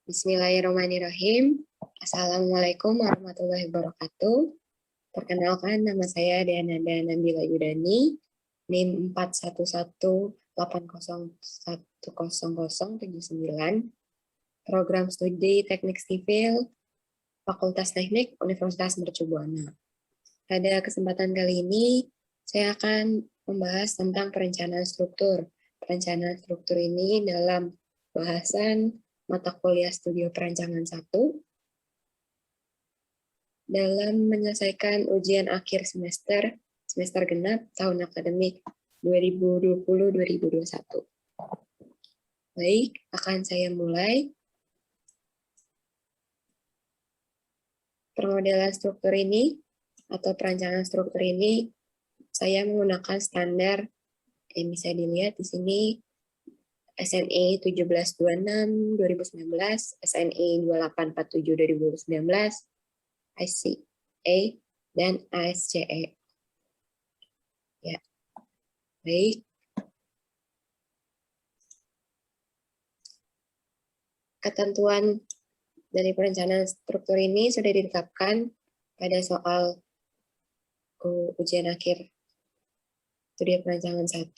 Bismillahirrahmanirrahim. Assalamualaikum warahmatullahi wabarakatuh. Perkenalkan, nama saya Deananda Nabila Yudani, NIM 411801079, Program Studi Teknik Sipil, Fakultas Teknik Universitas Mercu Buana. Pada kesempatan kali ini, saya akan membahas tentang perencanaan struktur. Perencanaan struktur ini dalam bahasan mata kuliah studi perancangan 1 dalam menyelesaikan ujian akhir semester genap tahun akademik 2020-2021. Baik, akan saya mulai. Permodelan struktur ini atau perancangan struktur ini saya menggunakan standar yang bisa dilihat di sini SNE 1726 2019, SNE 2847 2019, ICA, dan ASCE. Ya, baik. Ketentuan dari perencanaan struktur ini sudah ditetapkan pada soal ujian akhir studi perancangan 1,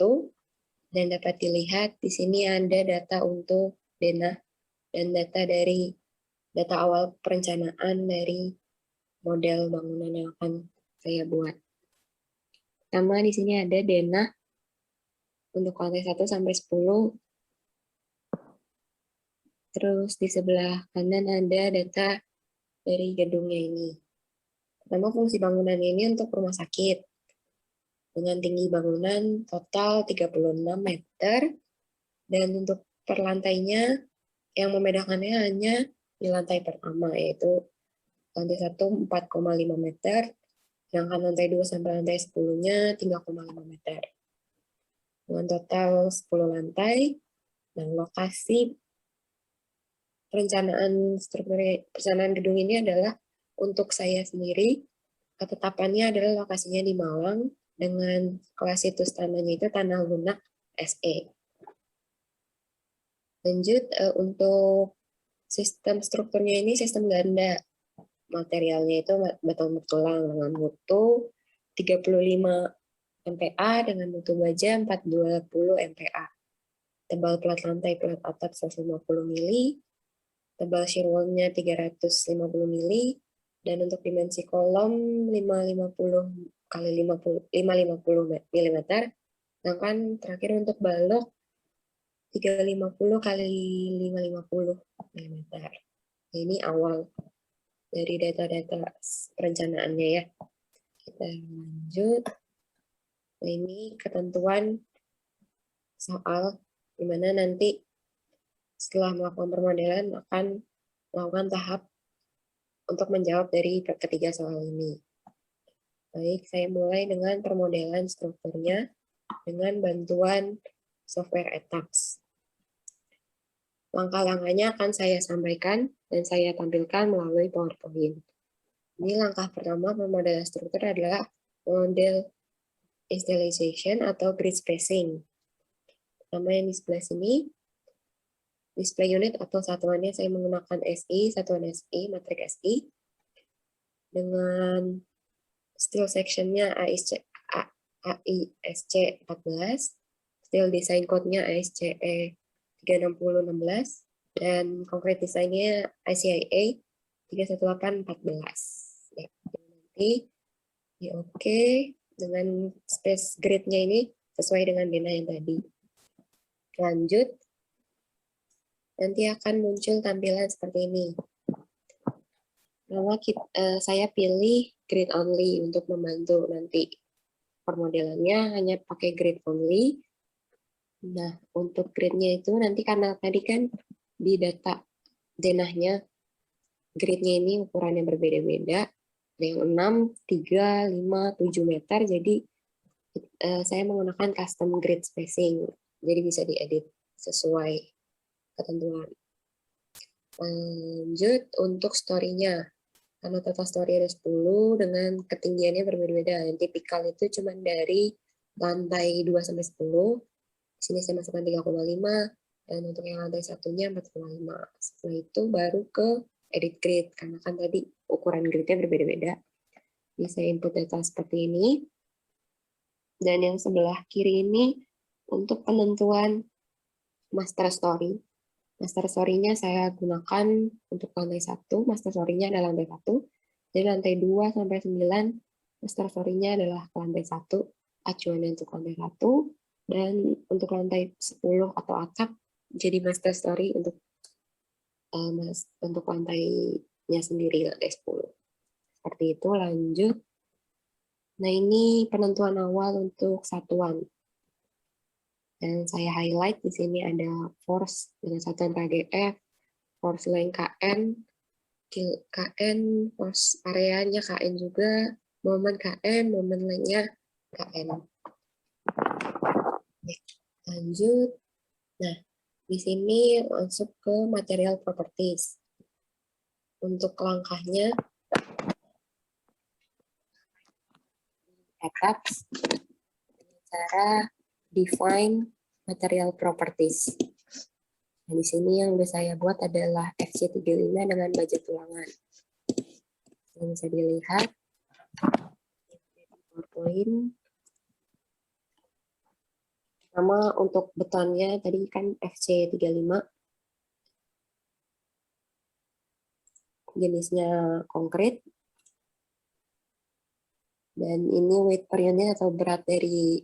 dan dapat dilihat di sini ada data untuk denah dan data awal perencanaan dari model bangunan yang akan saya buat. Pertama di sini ada denah untuk lantai 1 sampai 10. Terus di sebelah kanan ada data dari gedungnya ini. Pertama, fungsi bangunan ini untuk rumah sakit dengan tinggi bangunan total 36 meter, dan untuk per lantainya yang membedakannya hanya di lantai pertama, yaitu lantai 1 4,5 meter, sedangkan lantai 2 sampai lantai 10-nya 3,5 meter. Dengan total 10 lantai, dan lokasi perencanaan gedung ini adalah untuk saya sendiri. Ketetapannya adalah lokasinya di Malang, dengan kelas situs tanahnya itu Tanah Lunak SE. Lanjut, untuk sistem strukturnya ini sistem ganda. Materialnya itu beton bertulang dengan mutu 35 MPa dengan mutu baja 420 MPa. Tebal plat lantai plat atap 150 mili, tebal shear wall-nya 350 mili, dan untuk dimensi kolom 550 kali 550 mm. Sedangkan terakhir untuk balok 350 kali 550 mm. Ini awal dari data-data perencanaannya ya. Kita lanjut. Nah, ini ketentuan soal dimana nanti setelah melakukan permodelan akan melakukan tahap untuk menjawab dari ketiga soal ini. Baik, saya mulai dengan permodelan strukturnya dengan bantuan software ETABS. Langkah-langkahnya akan saya sampaikan dan saya tampilkan melalui PowerPoint. Ini langkah pertama pemodelan struktur adalah model installation atau grid spacing. Pertama yang di sebelah sini, display unit atau satuannya saya menggunakan SI, satuan SI, matrik SI, dengan steel section-nya AISC 14, steel design code-nya AISCE 36016, dan concrete design-nya ICIA 31814. Ya, nanti di oke dengan space grid-nya ini sesuai dengan denah yang tadi. Lanjut, nanti akan muncul tampilan seperti ini. Lalu saya pilih grid only untuk membantu nanti permodelannya hanya pakai grid only. Nah, untuk gridnya itu nanti karena tadi kan di data denahnya gridnya ini ukurannya berbeda-beda. Ada yang 6, 3, 5, 7 meter. Jadi saya menggunakan custom grid spacing. Jadi bisa diedit sesuai ketentuan. Lanjut untuk story-nya. Karena total story ada 10 dengan ketinggiannya berbeda-beda. Yang tipikal itu cuma dari lantai 2 sampai 10. Di sini saya masukkan 3,5. Dan untuk yang lantai satunya 4,5. Setelah itu baru ke edit grid, karena kan tadi ukuran gridnya berbeda-beda. Bisa input data seperti ini. Dan yang sebelah kiri ini untuk penentuan master story. Master story-nya saya gunakan untuk lantai 1, master story-nya adalah lantai 1. Jadi lantai 2 sampai 9, master story-nya adalah lantai 1, acuannya untuk lantai 1. Dan untuk lantai 10 atau atap, jadi master story untuk lantainya sendiri, lantai 10. Seperti itu, lanjut. Nah, ini penentuan awal untuk satuan. Dan saya highlight di sini ada force dengan satuan KGF, force length KN, KN, force areanya KN juga, momen KM, momen lengthnya KN. Lanjut. Nah, di sini masuk ke material properties. Untuk langkahnya, etaps, cara define material properties. Nah, di sini yang udah saya buat adalah FC35 dengan baja tulangan. Yang bisa dilihat, PowerPoint. Pertama untuk betonnya tadi kan FC35. Jenisnya konkret. Dan ini weight per unit atau berat dari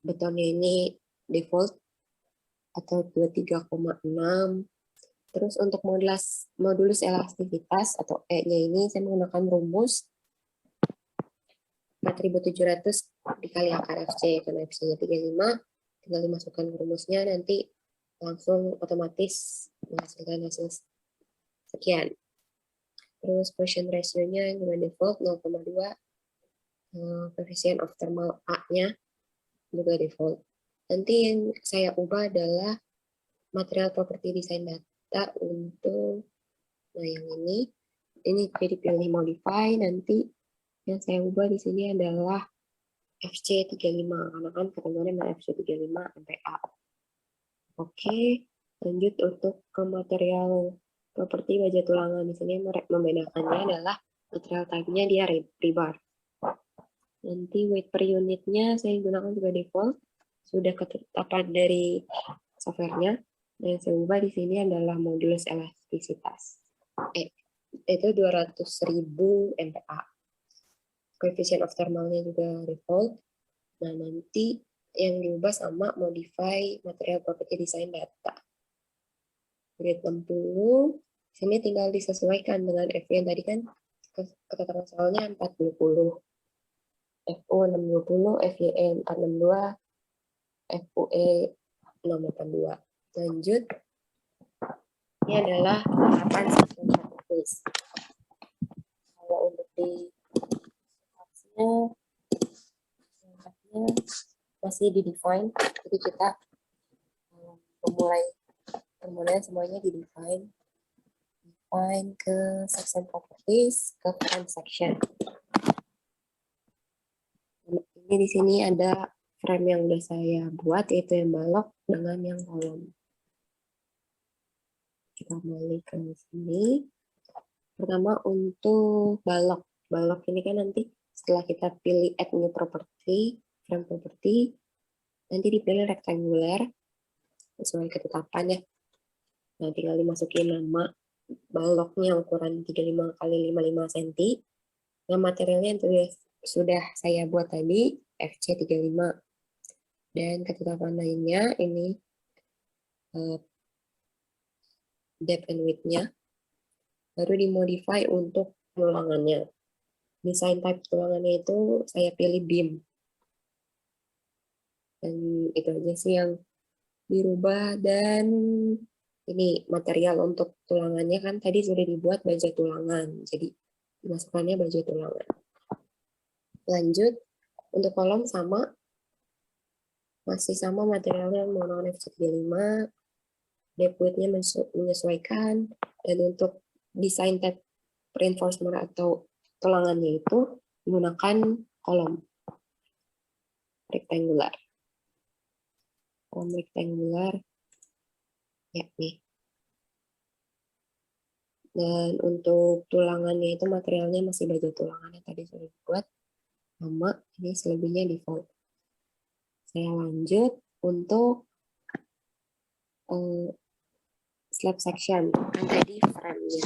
betonnya ini default atau 23,6. Terus untuk modulus elastisitas atau E-nya ini saya menggunakan rumus 4.700 dikali akar FC, karena FC-nya 35, tinggal dimasukkan ke rumusnya, nanti langsung otomatis menghasilkan hasil sekian. Terus Poisson ratio-nya yang juga default 0,2, coefficient of thermal A-nya juga default. Nanti yang saya ubah adalah material property design data untuk, nah yang ini jadi pilih modify, nanti yang saya ubah di sini adalah FC35, karena kan ketentuannya adalah FC35 MPa. Oke, lanjut untuk ke material properti baja tulangan. Di sini membedakannya adalah material type-nya dia rebar. Nanti weight per unitnya saya gunakan juga default, sudah ketetapan dari software-nya. Yang saya ubah di sini adalah modulus elastisitas. Itu 200.000 MPa. Coefficient of thermalnya juga default. Nah, nanti yang diubah sama modify material property design data. Grade 60, sini tinggal disesuaikan dengan FV yang tadi kan ketetapan soalnya 420. FU 620, FYE 462, FUE 682. Lanjut, ini adalah penerapan sistem properties. Kalau untuk di sifatnya masih di define, jadi kita memulai semuanya di define ke section properties, ke front section. Ini di sini ada frame yang udah saya buat, yaitu yang balok dengan yang kolom. Kita mulai ke sini. Pertama untuk balok. Balok ini kan nanti setelah kita pilih add new property, frame property, nanti dipilih rectangular sesuai ketetapan ya. Nah, tinggal dimasukin nama baloknya ukuran 35 x 55 cm. Nah, materialnya itu sudah saya buat tadi, FC35. Dan ketetapan lainnya ini depth and width-nya. Baru dimodify untuk tulangannya. Design type tulangannya itu saya pilih beam. Dan itu aja sih yang dirubah. Dan ini material untuk tulangannya kan tadi sudah dibuat baja tulangan. Jadi dimasukkannya baja tulangan. Lanjut, untuk kolom sama. Masih sama materialnya menggunakan FC35. Depth width-nya menyesuaikan. Dan untuk design type reinforcement atau tulangannya itu menggunakan kolom rectangular. Kolom rectangular Ya, nih. Dan untuk tulangannya itu materialnya masih baja tulangannya tadi sudah dibuat. Sama, ini selebihnya default. Saya lanjut untuk slab section. Kan tadi frame-nya.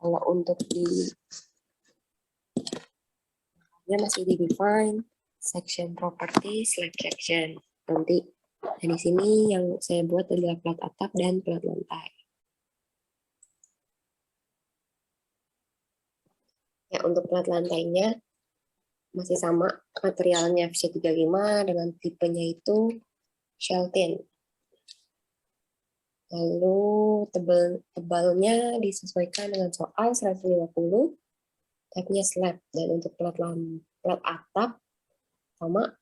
Kalau untuk di masih di define section property slab section. Nanti di sini yang saya buat adalah plat atap dan plat lantai. Ya, untuk plat lantainya masih sama materialnya FC35 dengan tipenya itu shell tin. Lalu tebalnya disesuaikan dengan soal 150, type-nya slab. Dan untuk plat atap sama,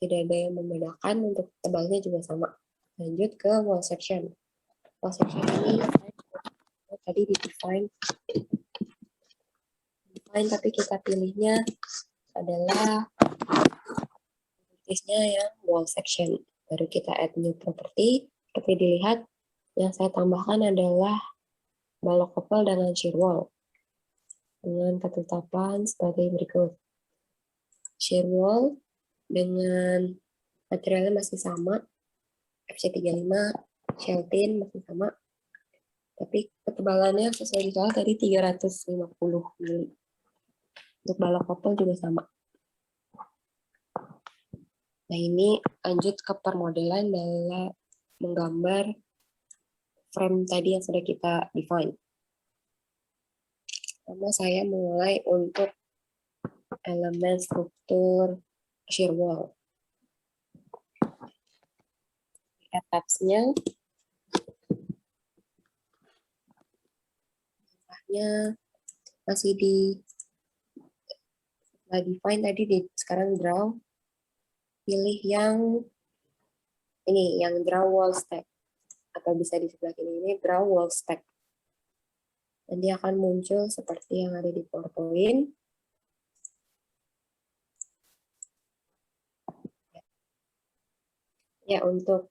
tidak ada yang membedakan, untuk tebalnya juga sama. Lanjut ke wall section. Wall section ini tadi di define, tapi kita pilihnya adalah case-nya yang wall section. Baru kita add new property. Seperti dilihat, yang saya tambahkan adalah balok couple dengan shear wall. Dengan ketetapan sebagai berikut. Shear wall dengan materialnya masih sama, FC35, shell tin masih sama, tapi ketebalannya sesuai di soal tadi 350 mili. Untuk balok couple juga sama. Nah, ini lanjut ke permodelan dalam menggambar frame tadi yang sudah kita define. Pertama saya mulai untuk elemen struktur shear wall. Attach-nya masih di define tadi, sekarang draw. Pilih yang ini, yang draw wall stack, atau bisa di sebelah kiri ini draw wall stack. Nanti akan muncul seperti yang ada di PowerPoint. Ya, untuk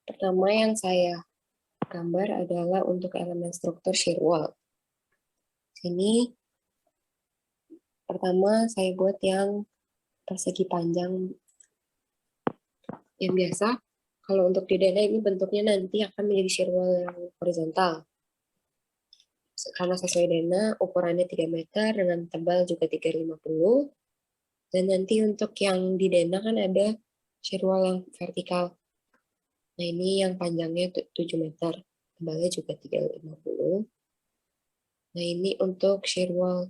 pertama yang saya gambar adalah untuk elemen struktur shear wall. Sini pertama saya buat yang persegi panjang yang biasa. Kalau untuk di dana ini bentuknya nanti akan menjadi shear wall yang horizontal. Karena sesuai dana, ukurannya 3 meter dengan tebal juga 350. Dan nanti untuk yang di dana kan ada shear wall yang vertikal. Nah, ini yang panjangnya 7 meter, tebalnya juga 350. Nah, ini untuk shear wall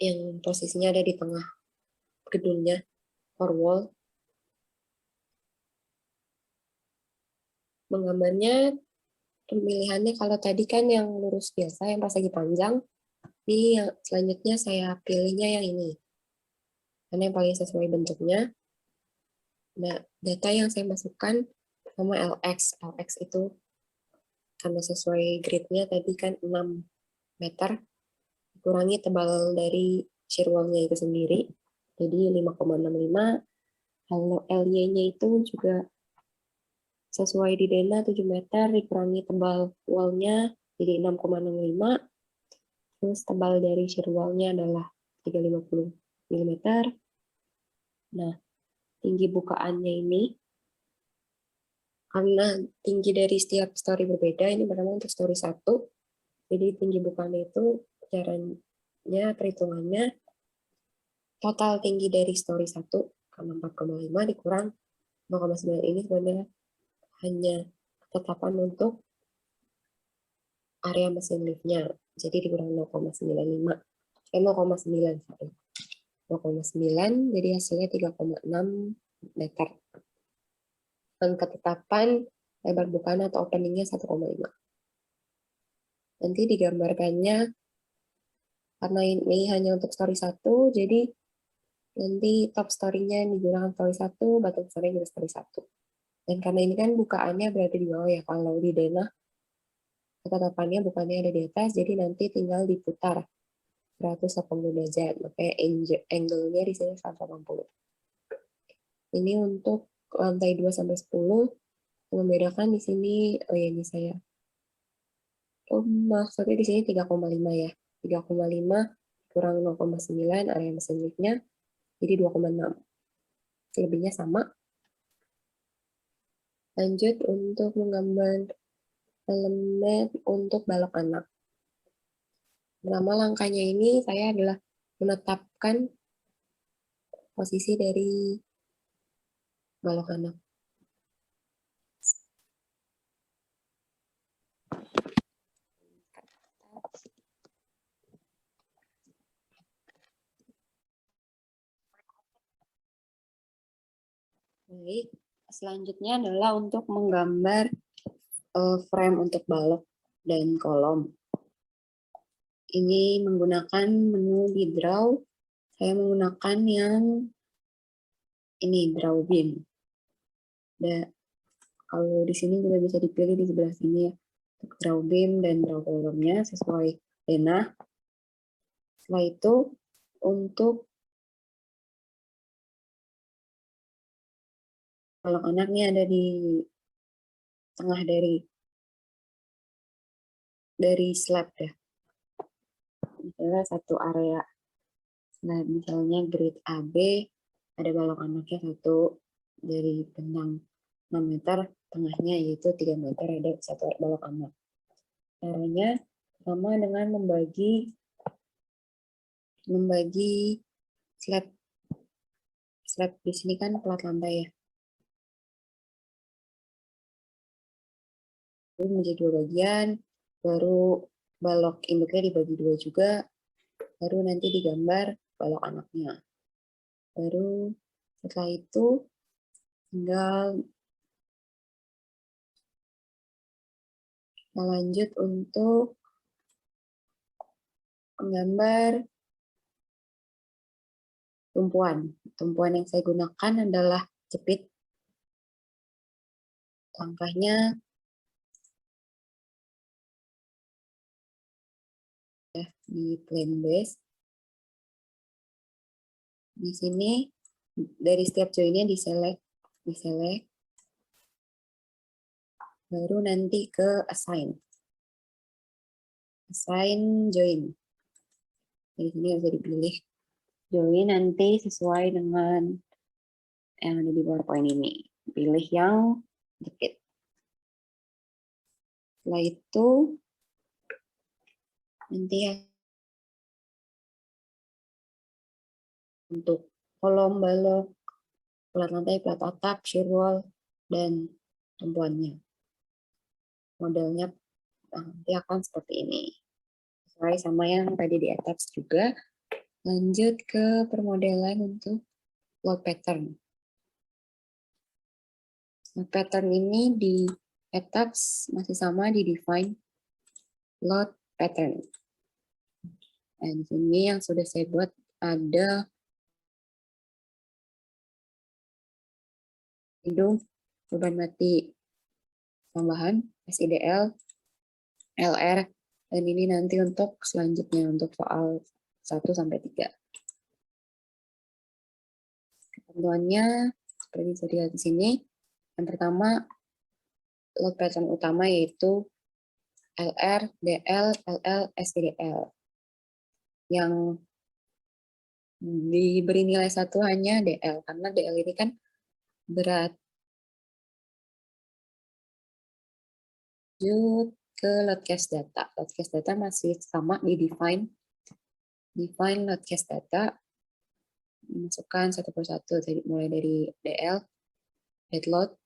yang posisinya ada di tengah gedungnya, core wall. Menggambarnya, pemilihannya kalau tadi kan yang lurus biasa, yang persegi panjang. Ini yang selanjutnya saya pilihnya yang ini. Karena yang paling sesuai bentuknya. Nah, data yang saya masukkan sama LX. LX itu karena sesuai grid-nya tadi kan 6 meter. Kurangi tebal dari shear wall-nya itu sendiri. Jadi 5,65. Kalau LY-nya itu juga sesuai di dana 7 meter, dikurangi tebal wall-nya jadi 6,65. Terus tebal dari shear wall-nya adalah 350 mm. Nah, tinggi bukaannya ini, karena tinggi dari setiap story berbeda, ini pertama untuk story 1, jadi tinggi bukaannya itu caranya, perhitungannya, total tinggi dari story 1, karena 4,5 dikurang 0,9 ini sebenarnya hanya ketetapan untuk area mesin liftnya. Jadi dikurang 0,95. 0,9, sorry. 0,9, jadi hasilnya 3,6 meter. Dan ketetapan lebar bukaan atau openingnya 1,5. Nanti digambarkannya, karena ini hanya untuk story 1, jadi nanti top story-nya digunakan story 1, bottom story-nya juga story 1. Dan karena ini kan bukaannya berada di bawah ya, kalau di denah ketetapannya bukannya ada di atas, jadi nanti tinggal diputar 180 derajat, makanya angle-nya di sini 180. Ini untuk lantai 2 sampai 10, membedakan di sini, oh ya ini saya, maksudnya di sini 3,5 ya, 3,5 kurang 0,9 area mesin liftnya, jadi 2,6. Lebihnya sama. Lanjut untuk menggambar elemen untuk balok anak. Pertama langkahnya ini saya adalah menetapkan posisi dari balok anak. Baik, selanjutnya adalah untuk menggambar frame untuk balok dan kolom. Ini menggunakan menu di Draw. Saya menggunakan yang ini, Draw Beam. Dan kalau di sini juga bisa dipilih di sebelah sini ya, untuk Draw Beam dan Draw kolomnya sesuai denah. Setelah itu untuk balok anak ini ada di tengah dari slab ya. Misalnya satu area. Nah, misalnya grade AB ada balok anaknya satu dari benang 6 meter, tengahnya yaitu 3 meter ada satu balok anak. Caranya sama dengan membagi slab. Slab di sini kan plat lantai ya. Lalu menjadi 2 bagian, baru balok induknya dibagi 2 juga, baru nanti digambar balok anaknya. Baru setelah itu tinggal lanjut untuk menggambar tumpuan. Tumpuan yang saya gunakan adalah jepit. Langkahnya di plane base. Di sini dari setiap joinnya diselect, baru nanti ke assign join. Di sini bisa dipilih join nanti sesuai dengan yang ada di PowerPoint ini. Pilih yang jepit. Setelah itu nanti ya untuk kolom, balok, plat lantai, plat atap, shear wall, dan tumpuannya. Modelnya nanti akan seperti ini. Sesuai sama yang tadi di attach juga. Lanjut ke permodelan untuk load pattern. Load pattern ini di attach masih sama di define load pattern. Dan di sini yang sudah saya buat ada hidung, beban mati tambahan, SIDL, LR, dan ini nanti untuk selanjutnya untuk soal 1 sampai 3. Ketentuannya seperti bisa dilihat di sini. Yang pertama, load pattern utama yaitu LR, DL, LL, SIDL. Yang diberi nilai 1 hanya DL, karena DL ini kan berat. Lanjut ke loadcast data. Loadcast data masih sama di define loadcast data. Masukkan satu persatu, mulai dari DL, dead load,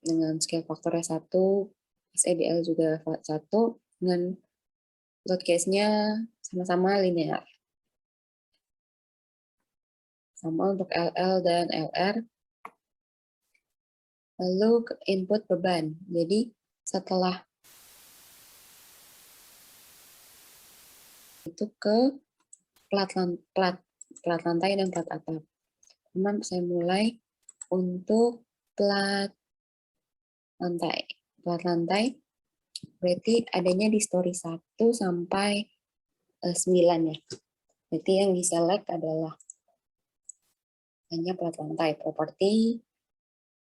dengan scale faktornya 1, SEDL juga 1, dengan load case-nya sama-sama linear. Sama untuk LL dan LR. Lalu input beban. Jadi setelah itu ke plat lantai dan plat atap. Teman, saya mulai untuk plat lantai. Plat lantai berarti adanya di story 1 sampai 9 ya. Berarti yang di-select adalah hanya plat lantai, properti,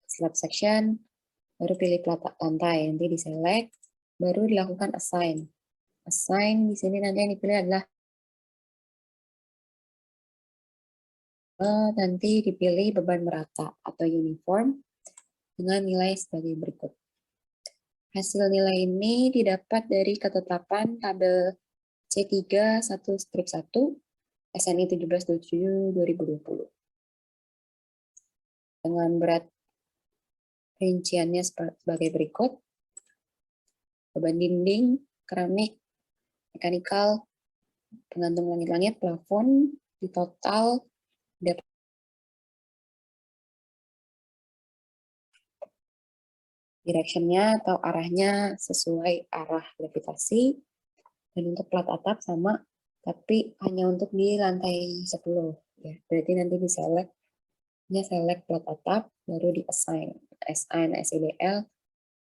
slab section, baru pilih plat lantai, nanti di-select, baru dilakukan assign. Assign di sini nanti yang dipilih adalah nanti dipilih beban merata atau uniform dengan nilai sebagai berikut. Hasil nilai ini didapat dari ketetapan tabel C3 1/1 SNI 1727 2020. Dengan berat rinciannya sebagai berikut. Beban dinding, keramik, mekanikal, penggantung langit-langit, plafon, di total dapat directionnya atau arahnya sesuai arah gravitasi. Dan untuk plat atap sama, tapi hanya untuk di lantai 10. Ya, berarti nanti di select plat atap, baru di assign SIDL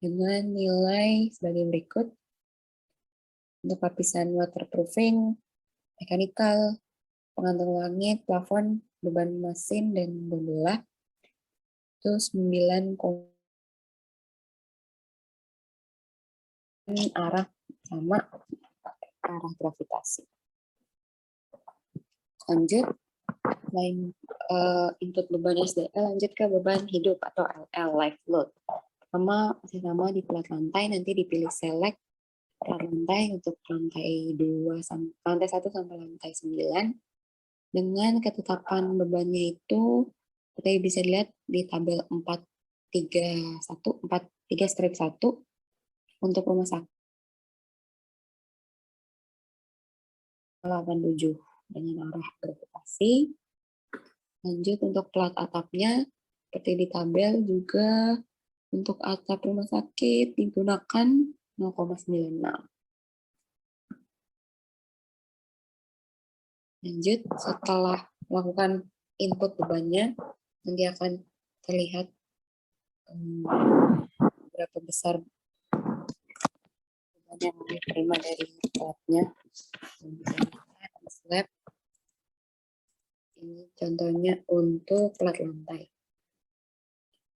dengan nilai sebagai berikut. Untuk lapisan waterproofing, mekanikal, penggantung langit, plafon, beban mesin, dan pembelah itu 9, arah sama arah gravitasi. Lanjut, selain input beban SDL, lanjut ke beban hidup atau LL, live load. Pertama masih sama di plat lantai, nanti dipilih select plat lantai untuk lantai 1 sampai lantai 9. Dengan ketetapan bebannya itu, kita bisa lihat di tabel 43-1 untuk rumah sakit 87 dengan arah gravitasi. Lanjut untuk plat atapnya, seperti di tabel juga untuk atap rumah sakit digunakan 0,96. Lanjut, setelah melakukan input bebannya, nanti akan terlihat berapa besar beban yang diterima dari platnya. Slab. Ini contohnya untuk plat lantai.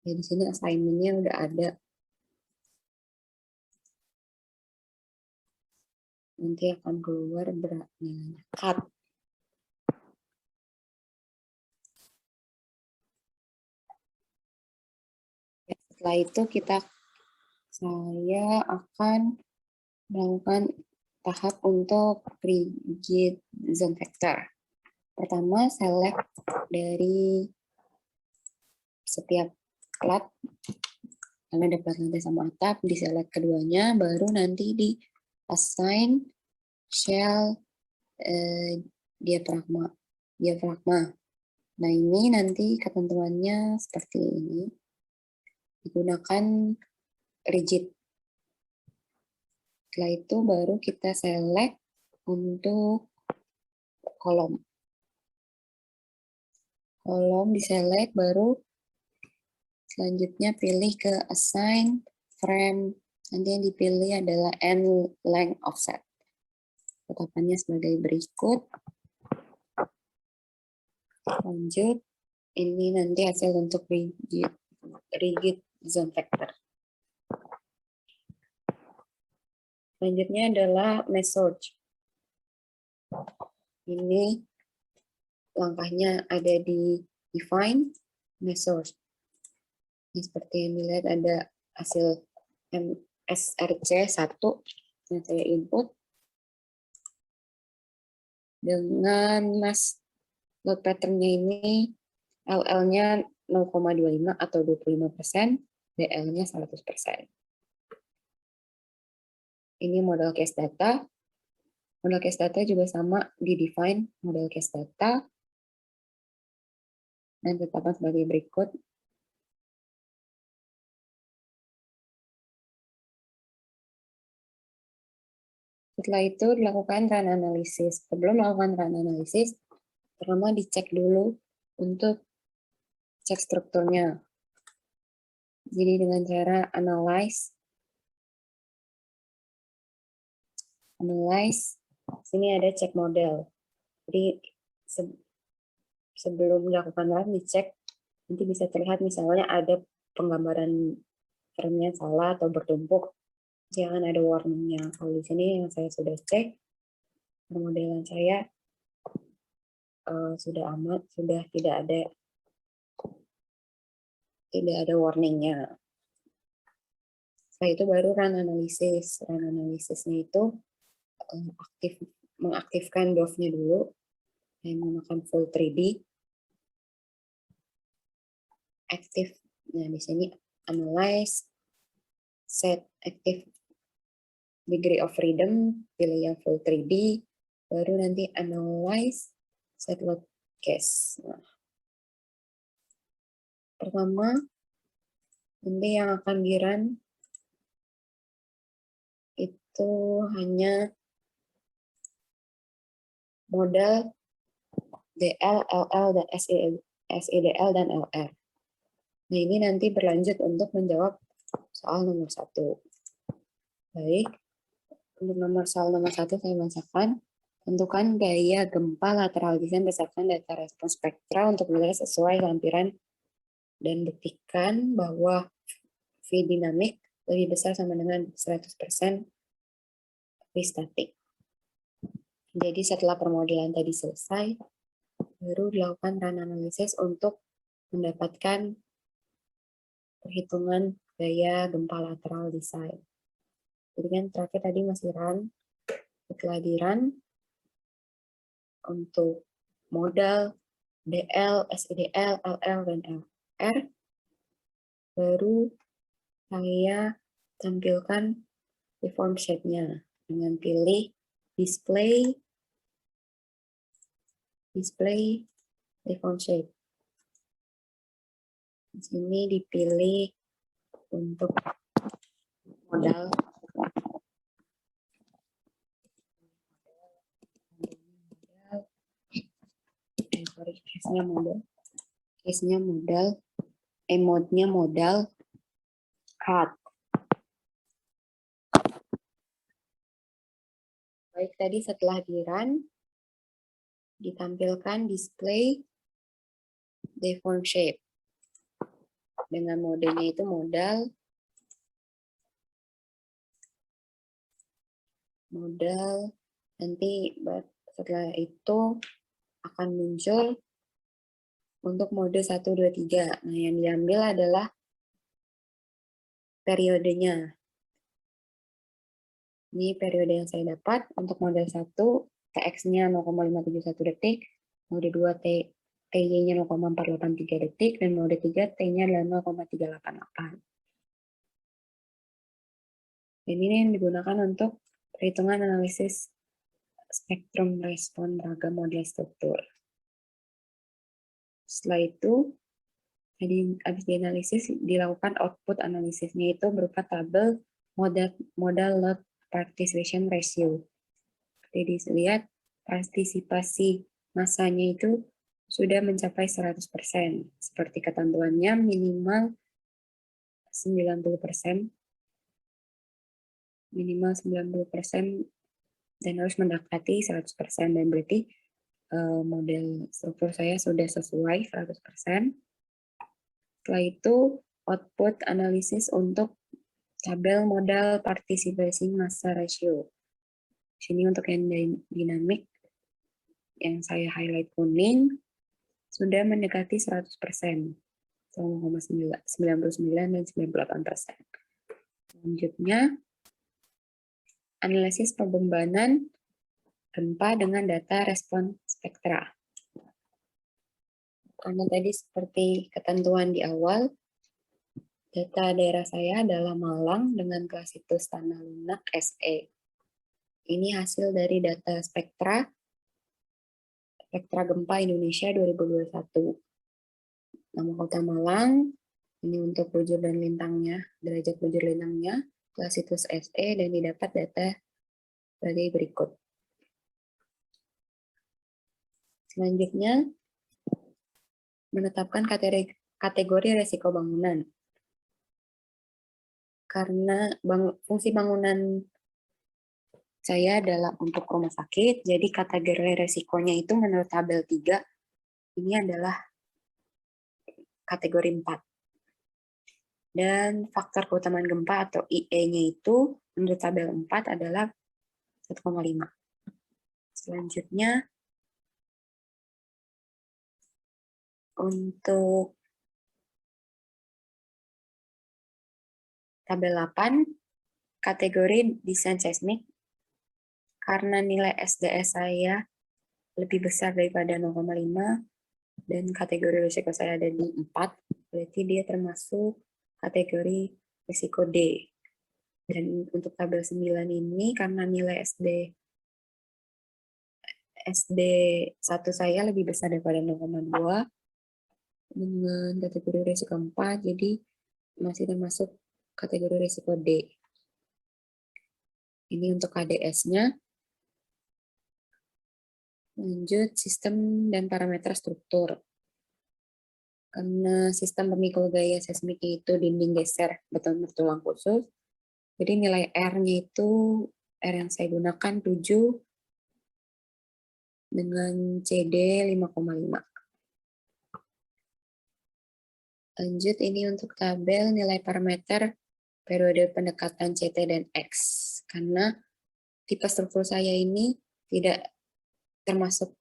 Ya, di sini assignment-nya udah ada. Nanti akan keluar beratnya. Cut. Setelah itu saya akan melakukan tahap untuk rigid zone vector. Pertama, select dari setiap plat, karena ada plat lantai sama atap, di select keduanya, baru nanti di assign shell diafragma. Nah, ini nanti ketentuannya seperti ini. Digunakan rigid. Setelah itu baru kita select untuk kolom. Kolom di-select, baru selanjutnya pilih ke assign frame. Nanti yang dipilih adalah end length offset. Tetapannya sebagai berikut. Lanjut, ini nanti hasil untuk rigid zone vector. Selanjutnya adalah mesh. Ini langkahnya ada di define mesh. Ini seperti yang dilihat ada hasil SRC 1 yang saya input. Dengan mesh load pattern-nya ini LL-nya 0,25 atau 25%, DL-nya 100%. Ini model case data. Model case data juga sama di define model case data dan tetapkan sebagai berikut. Setelah itu dilakukan run analysis. Sebelum melakukan run analysis, pertama dicek dulu untuk cek strukturnya. Jadi dengan cara analyze, sini ada cek model. Jadi sebelum dilakukan live dicek, nanti bisa terlihat misalnya ada penggambaran frame-nya salah atau bertumpuk, jangan ada warningnya. Kalau di sini yang saya sudah cek, permodelan saya sudah aman, sudah tidak ada warningnya. Setelah itu baru run analysis. Run analisisnya itu mengaktifkan DOF-nya dulu, yang menggunakan full 3D. Active, nah di sini analyze, set active degree of freedom, pilih yang full 3D, baru nanti analyze, set load case. Nah, pertama, nanti yang akan di-run itu hanya modal DL, LL, dan SEDL, dan LR. Nah, ini nanti berlanjut untuk menjawab soal nomor 1. Baik, untuk soal nomor 1 saya bacakan. Tentukan gaya gempa lateral design berdasarkan data respons spektra untuk menilai sesuai lampiran dan buktikan bahwa V dinamik lebih besar sama dengan 100% V statik. Jadi setelah permodelan tadi selesai, baru dilakukan run analysis untuk mendapatkan perhitungan gaya gempa lateral design. Jadi kan terakhir tadi masih run. Setelah di run, untuk modal DL, SEDL, LL, dan LR, baru saya tampilkan reform shape-nya dengan pilih display reform shape. Di sini dipilih untuk modal case-nya modal, mode-nya modal cut. Baik, tadi setelah di-run, ditampilkan display deform shape. Dengan modenya itu modal, nanti setelah itu akan muncul untuk mode 1, 2, 3. Nah, yang diambil adalah periodenya. Ini periode yang saya dapat untuk mode 1, TX-nya 0,571 detik, mode 2 TY-nya 0,483 detik, dan mode 3 T-nya adalah 0,388. Dan ini yang digunakan untuk perhitungan analisis spektrum respon ragam model struktur. Setelah itu, habis dianalisis, dilakukan output analisisnya itu berupa tabel modal load participation ratio. Jadi dilihat partisipasi massanya itu sudah mencapai 100%. Seperti ketentuannya minimal 90%. Minimal 90% dan harus mendekati 100%. Dan berarti model struktur saya sudah sesuai 100%. Setelah itu output analisis untuk tabel modal partisipasi massa ratio. Sini untuk yang dinamik, yang saya highlight kuning, sudah mendekati 100%. 99 dan 98%. Selanjutnya, analisis pembebanan gempa dengan data respon spektra. Karena tadi seperti ketentuan di awal, data daerah saya adalah Malang dengan kelas situs tanah lunak SE. Ini hasil dari data spektra gempa Indonesia 2021. Nama kota Malang, ini untuk bujur dan lintangnya, derajat bujur lintangnya, kelas situs SE, dan didapat data sebagai berikut. Selanjutnya, menetapkan kategori resiko bangunan. Karena fungsi bangunan saya adalah untuk rumah sakit, jadi kategori resikonya itu menurut tabel 3, ini adalah kategori 4. Dan faktor keutamaan gempa atau IE-nya itu menurut tabel 4 adalah 1,5. Selanjutnya, untuk tabel 8, kategori desain seismik, karena nilai SDS saya lebih besar daripada 0,5, dan kategori risiko saya ada di 4, berarti dia termasuk kategori risiko D. Dan untuk tabel 9 ini, karena nilai SD1 saya lebih besar daripada 0,2, dengan kategori risiko 4, jadi masih termasuk kategori risiko D. Ini untuk KDS-nya. Lanjut, sistem dan parameter struktur. Karena sistem pemikul gaya seismiknya itu dinding geser beton bertulang khusus, jadi nilai R-nya itu, R yang saya gunakan 7, dengan CD 5,5. Lanjut, ini untuk tabel nilai parameter periode pendekatan CT dan X. Karena tipe struktur saya ini tidak termasuk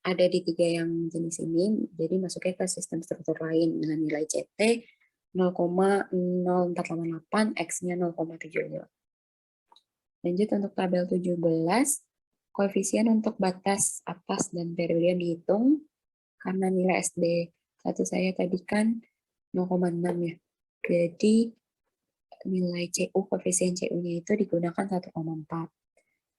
ada di 3 yang jenis ini, jadi masuknya ke sistem struktur lain dengan nilai CT 0,0488, X-nya 0,75. Lanjut untuk tabel 17, koefisien untuk batas atas dan periode yang dihitung, karena nilai SD1 saya tadi kan 0,6 ya. Jadi nilai CU, koefisien CU-nya itu digunakan 1,4.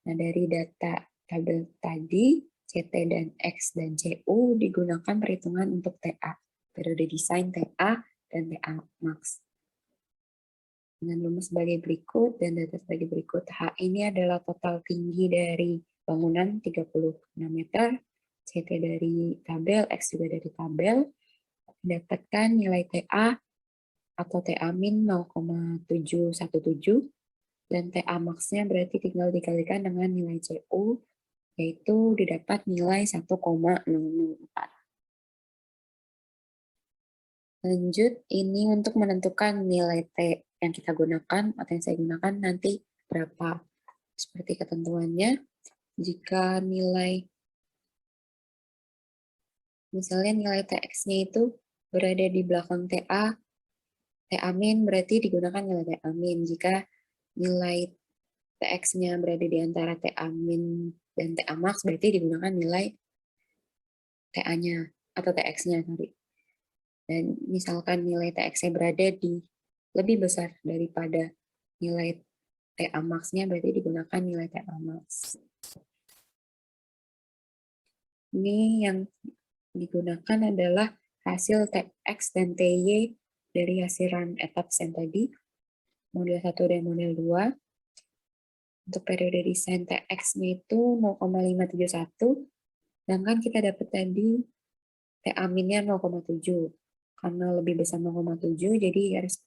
Nah, dari data tabel tadi, CT dan X dan CU digunakan perhitungan untuk TA, periode desain TA dan TA max. Dengan rumus sebagai berikut dan data sebagai berikut. H ini adalah total tinggi dari bangunan 36 meter, CT dari tabel, X juga dari tabel. Dapatkan nilai TA atau TA min 0,717, dan TA max-nya berarti tinggal dikalikan dengan nilai CU, yaitu didapat nilai 1,004. Lanjut, ini untuk menentukan nilai T yang kita gunakan atau yang saya gunakan nanti berapa. Seperti ketentuannya, jika misalnya nilai TX-nya itu berada di belakang TA, TA min berarti digunakan nilai TA min. Jika nilai TX-nya berada di antara TA min dan TA max, berarti digunakan nilai TA-nya atau TX-nya, sorry. Dan misalkan nilai TX-nya berada di lebih besar daripada nilai TA max-nya, berarti digunakan nilai TA max. Ini yang digunakan adalah hasil TX dan TY dari hasil run etaps yang tadi, model 1 dan model 2. Untuk periode desain TX-nya itu 0,571, sedangkan kita dapat tadi TA min-nya 0,7. Karena lebih besar 0,7, jadi harus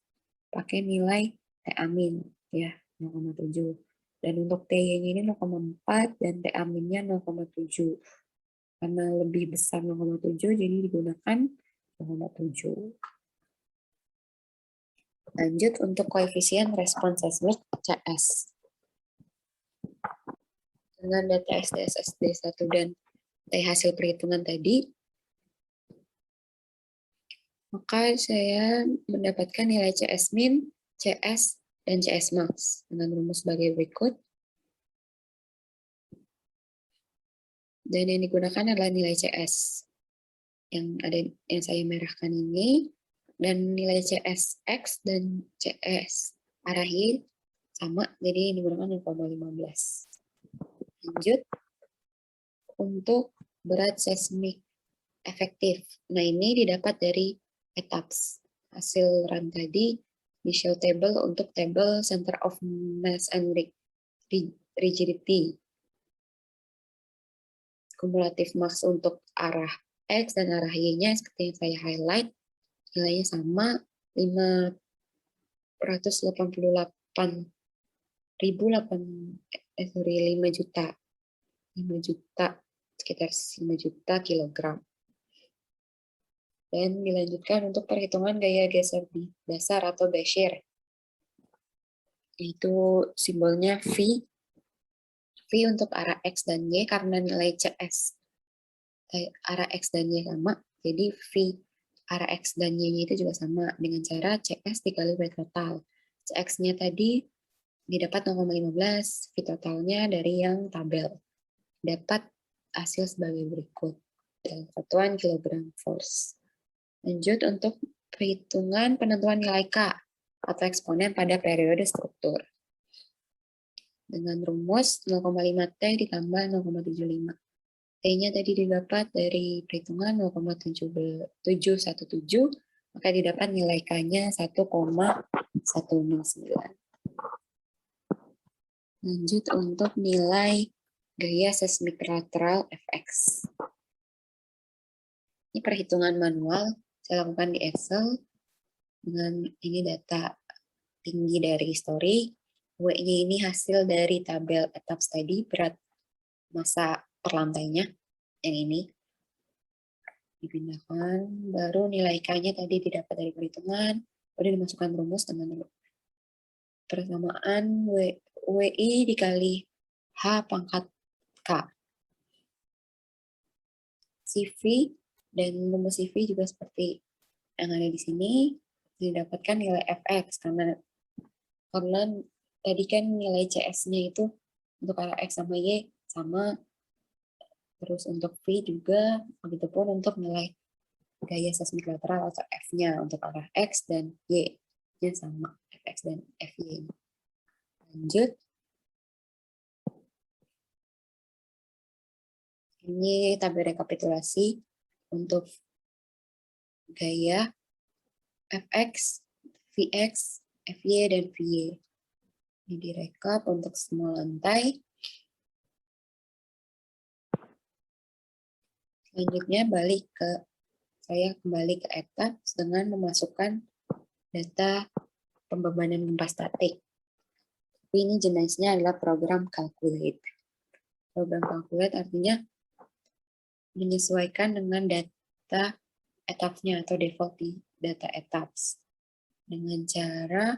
pakai nilai TA min, ya, 0,7. Dan untuk TY-nya ini 0,4 dan TA min-nya 0,7. Karena lebih besar 0,7, jadi digunakan 0,7. Lanjut untuk koefisien respon seismik CS. Dengan data SDS SD1 dan T hasil perhitungan tadi, maka saya mendapatkan nilai CS min, CS, dan CS max dengan rumus sebagai berikut. Dan yang digunakan adalah nilai CS yang saya merahkan ini, dan nilai CS X dan CS arah Y sama, jadi digunakan 0,15. Lanjut untuk berat seismik efektif. Nah, ini didapat dari etaps. Hasil run tadi di show table untuk table center of mass and rigidity. Kumulatif max untuk arah X dan arah Y-nya seperti yang saya highlight, nilainya sama 588 5 juta. 5 juta, sekitar 5 juta kilogram. Dan dilanjutkan untuk perhitungan gaya geser di dasar atau Bézier. Itu simbolnya V. V untuk arah X dan Y karena nilai CS arah X dan Y sama, jadi V arah X dan Y itu juga sama dengan cara CS dikali V total. CX-nya tadi didapat 0,15, V totalnya dari yang tabel. Dapat hasil sebagai berikut dalam satuan kilogram force. Lanjut untuk perhitungan penentuan nilai K atau eksponen pada periode struktur. Dengan rumus 0,5T ditambah 0,75. T-nya tadi didapat dari perhitungan 0,717, maka didapat nilai K-nya 1,109. Lanjut untuk nilai gaya seismik lateral Fx. Ini perhitungan manual, saya lakukan di Excel. Dengan ini data tinggi dari histori, W-nya ini hasil dari tabel etaps tadi, berat massa per lantainya, yang ini dipindahkan, baru nilai K-nya tadi didapat dari perhitungan, baru dimasukkan rumus dengan persamaan WI dikali H pangkat K. CV dan rumus CV juga seperti yang ada di sini, didapatkan nilai Fx, karena tadi kan nilai CS-nya itu untuk arah X sama Y sama, terus untuk V juga, begitupun untuk nilai gaya seismik lateral atau F-nya untuk arah X dan Y-nya sama, Fx dan Fy. Lanjut. Ini tabel rekapitulasi untuk gaya Fx, Vx, Fy, dan Vy. Ini direkap untuk semua lantai. Selanjutnya saya kembali ke etaps dengan memasukkan data pembebanan gempa statik. Tapi ini jenisnya adalah program calculate. Program calculate artinya menyesuaikan dengan data etapsnya atau default di data etaps. Dengan cara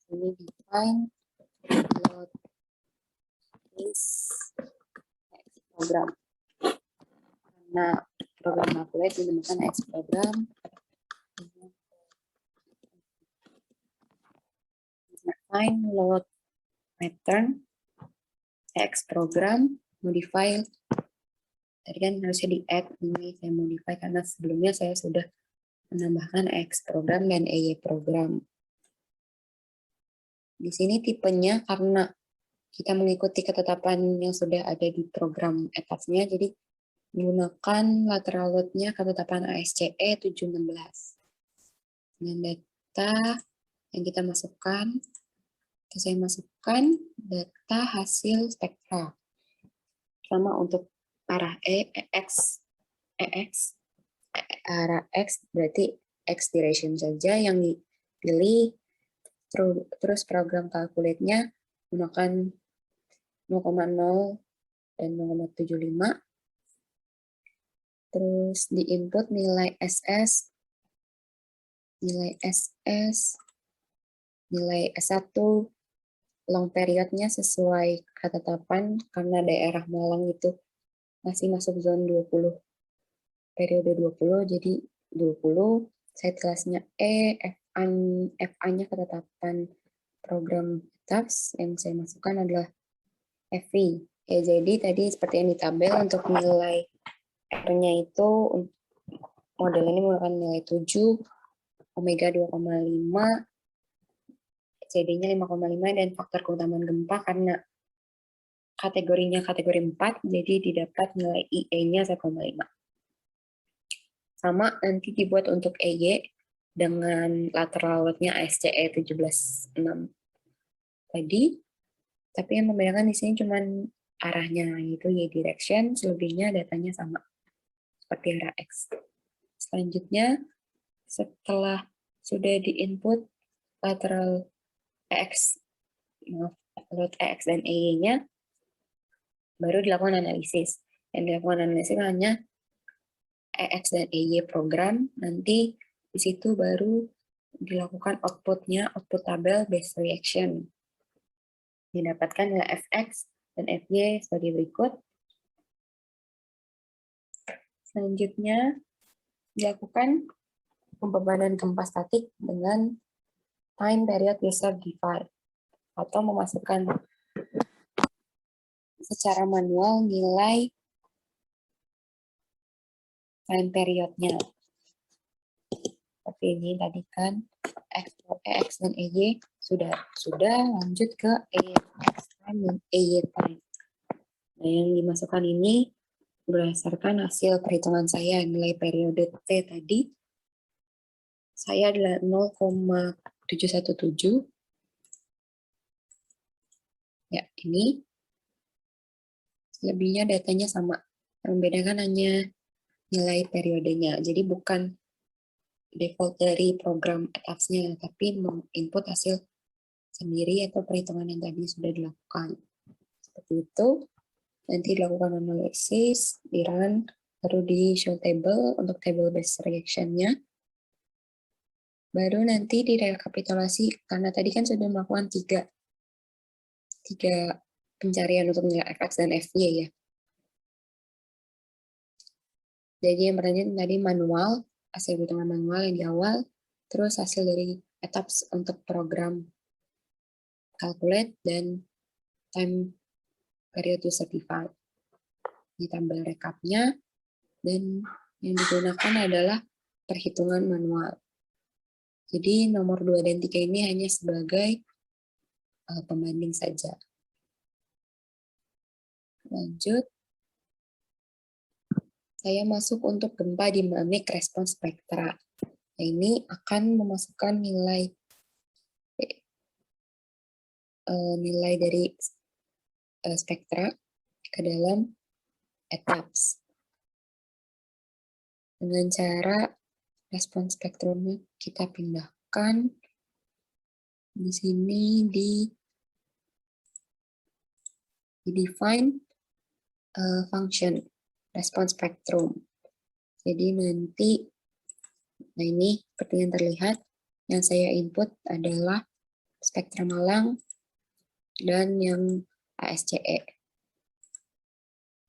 ini define load is program. Karena program calculate dinamakan X program. Define load pattern X program modify. Tadi kan harusnya di add, ini saya modify karena sebelumnya saya sudah menambahkan X program dan EY program. Di sini tipenya karena kita mengikuti ketetapan yang sudah ada di program etapsnya, jadi menggunakan lateral load-nya ketetapan ASCE 716. Dengan data yang kita masukkan, saya masukkan data hasil spektra. Pertama untuk arah arah X berarti X direction saja yang dipilih, terus program calculate-nya menggunakan 0,0 dan 0,75, terus di input nilai SS, nilai S1, long periodnya sesuai ketetapan karena daerah Malang itu masih masuk zona 20, periode 20, jadi 20, saya kelasnya FA-nya ketetapan program etaps yang saya masukkan adalah FV. Ya, jadi tadi seperti yang di tabel untuk nilai R-nya itu model ini menggunakan nilai 7, omega 2,5, CD-nya 5,5, dan faktor keutamaan gempa karena kategorinya kategori 4, jadi didapat nilai IE-nya 1,5. Sama nanti dibuat untuk EY dengan lateral load-nya ASCE 17.6 tadi, tapi yang membedakan di sini cuma arahnya, yaitu Y direction, selebihnya datanya sama, seperti arah X. Selanjutnya, Setelah sudah di-input lateral EX, load EX dan EY-nya, baru dilakukan analisis. Yang dilakukan analisis hanya EX dan EY program, nanti di situ baru dilakukan outputnya, output tabel base reaction. Didapatkan nilai Fx dan Fy sebagai berikut. Selanjutnya, dilakukan pembebanan gempa statik dengan time period user defined, atau memasukkan secara manual nilai time periodnya. Seperti ini tadi kan, EX dan EY sudah lanjut ke EX time dan EY time. Nah, yang dimasukkan ini berdasarkan hasil perhitungan saya, nilai periode T tadi saya adalah 0,717. Ya, ini lebihnya datanya sama. Yang membedakan hanya nilai periodenya. Jadi bukan default dari program ATAPS-nya, tapi menginput hasil sendiri atau perhitungan yang tadi sudah dilakukan. Seperti itu. Nanti dilakukan analisis, di run, baru di show table untuk table based reaction-nya. Baru nanti direkapitulasi, karena tadi kan sudah melakukan tiga pencarian untuk nilai Fx dan Fy ya. Jadi yang pertama tadi manual, hasil hitungan manual yang di awal, terus hasil dari etaps untuk program calculate dan time period to certify. Ditambah rekapnya, dan yang digunakan adalah perhitungan manual. Jadi nomor 2 dan 3 ini hanya sebagai pembanding saja. Lanjut. Saya masuk untuk gempa dinamik respons spektra. Nah, ini akan memasukkan nilai dari spektra ke dalam etaps. Dengan cara respons spektrumnya kita pindahkan di sini di define function respons spektrum. Jadi nanti, nah ini seperti yang terlihat, yang saya input adalah spektra Malang dan yang ASCE.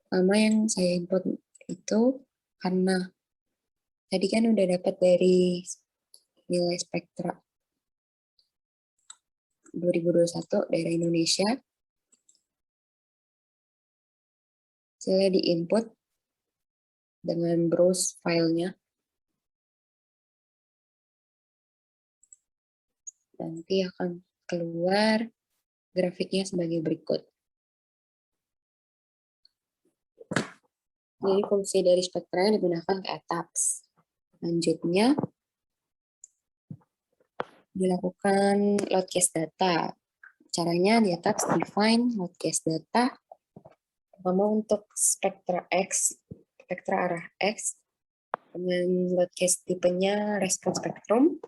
Pertama yang saya input itu karena tadi kan udah dapat dari nilai spektra 2021 daerah Indonesia. Saya di-input dengan browse filenya. Nanti akan keluar grafiknya sebagai berikut. Jadi fungsi dari spektra yang digunakan ke etaps. Selanjutnya, dilakukan load case data. Caranya di etaps define load case data. Pertama untuk spektra X, spektra arah X, dengan load case tipenya respons spektrum.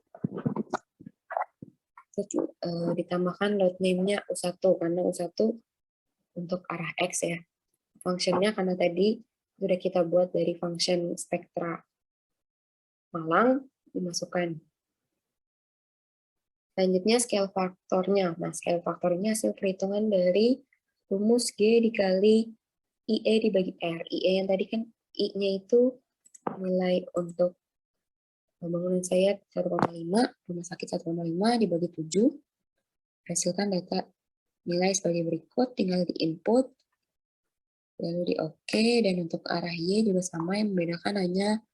Ditambahkan load name-nya U1, karena U1 untuk arah X ya. Fungsinya karena tadi sudah kita buat dari function spektra Malang, dimasukkan. Selanjutnya scale faktornya. Nah, scale faktornya hasil perhitungan dari rumus G dikali IE dibagi R. IE yang tadi kan I-nya itu nilai untuk bangunan saya 1,5, rumah sakit 1,5 dibagi 7. Hasilkan data nilai sebagai berikut, tinggal di input, lalu di OK, dan untuk arah Y juga sama, yang membedakan hanya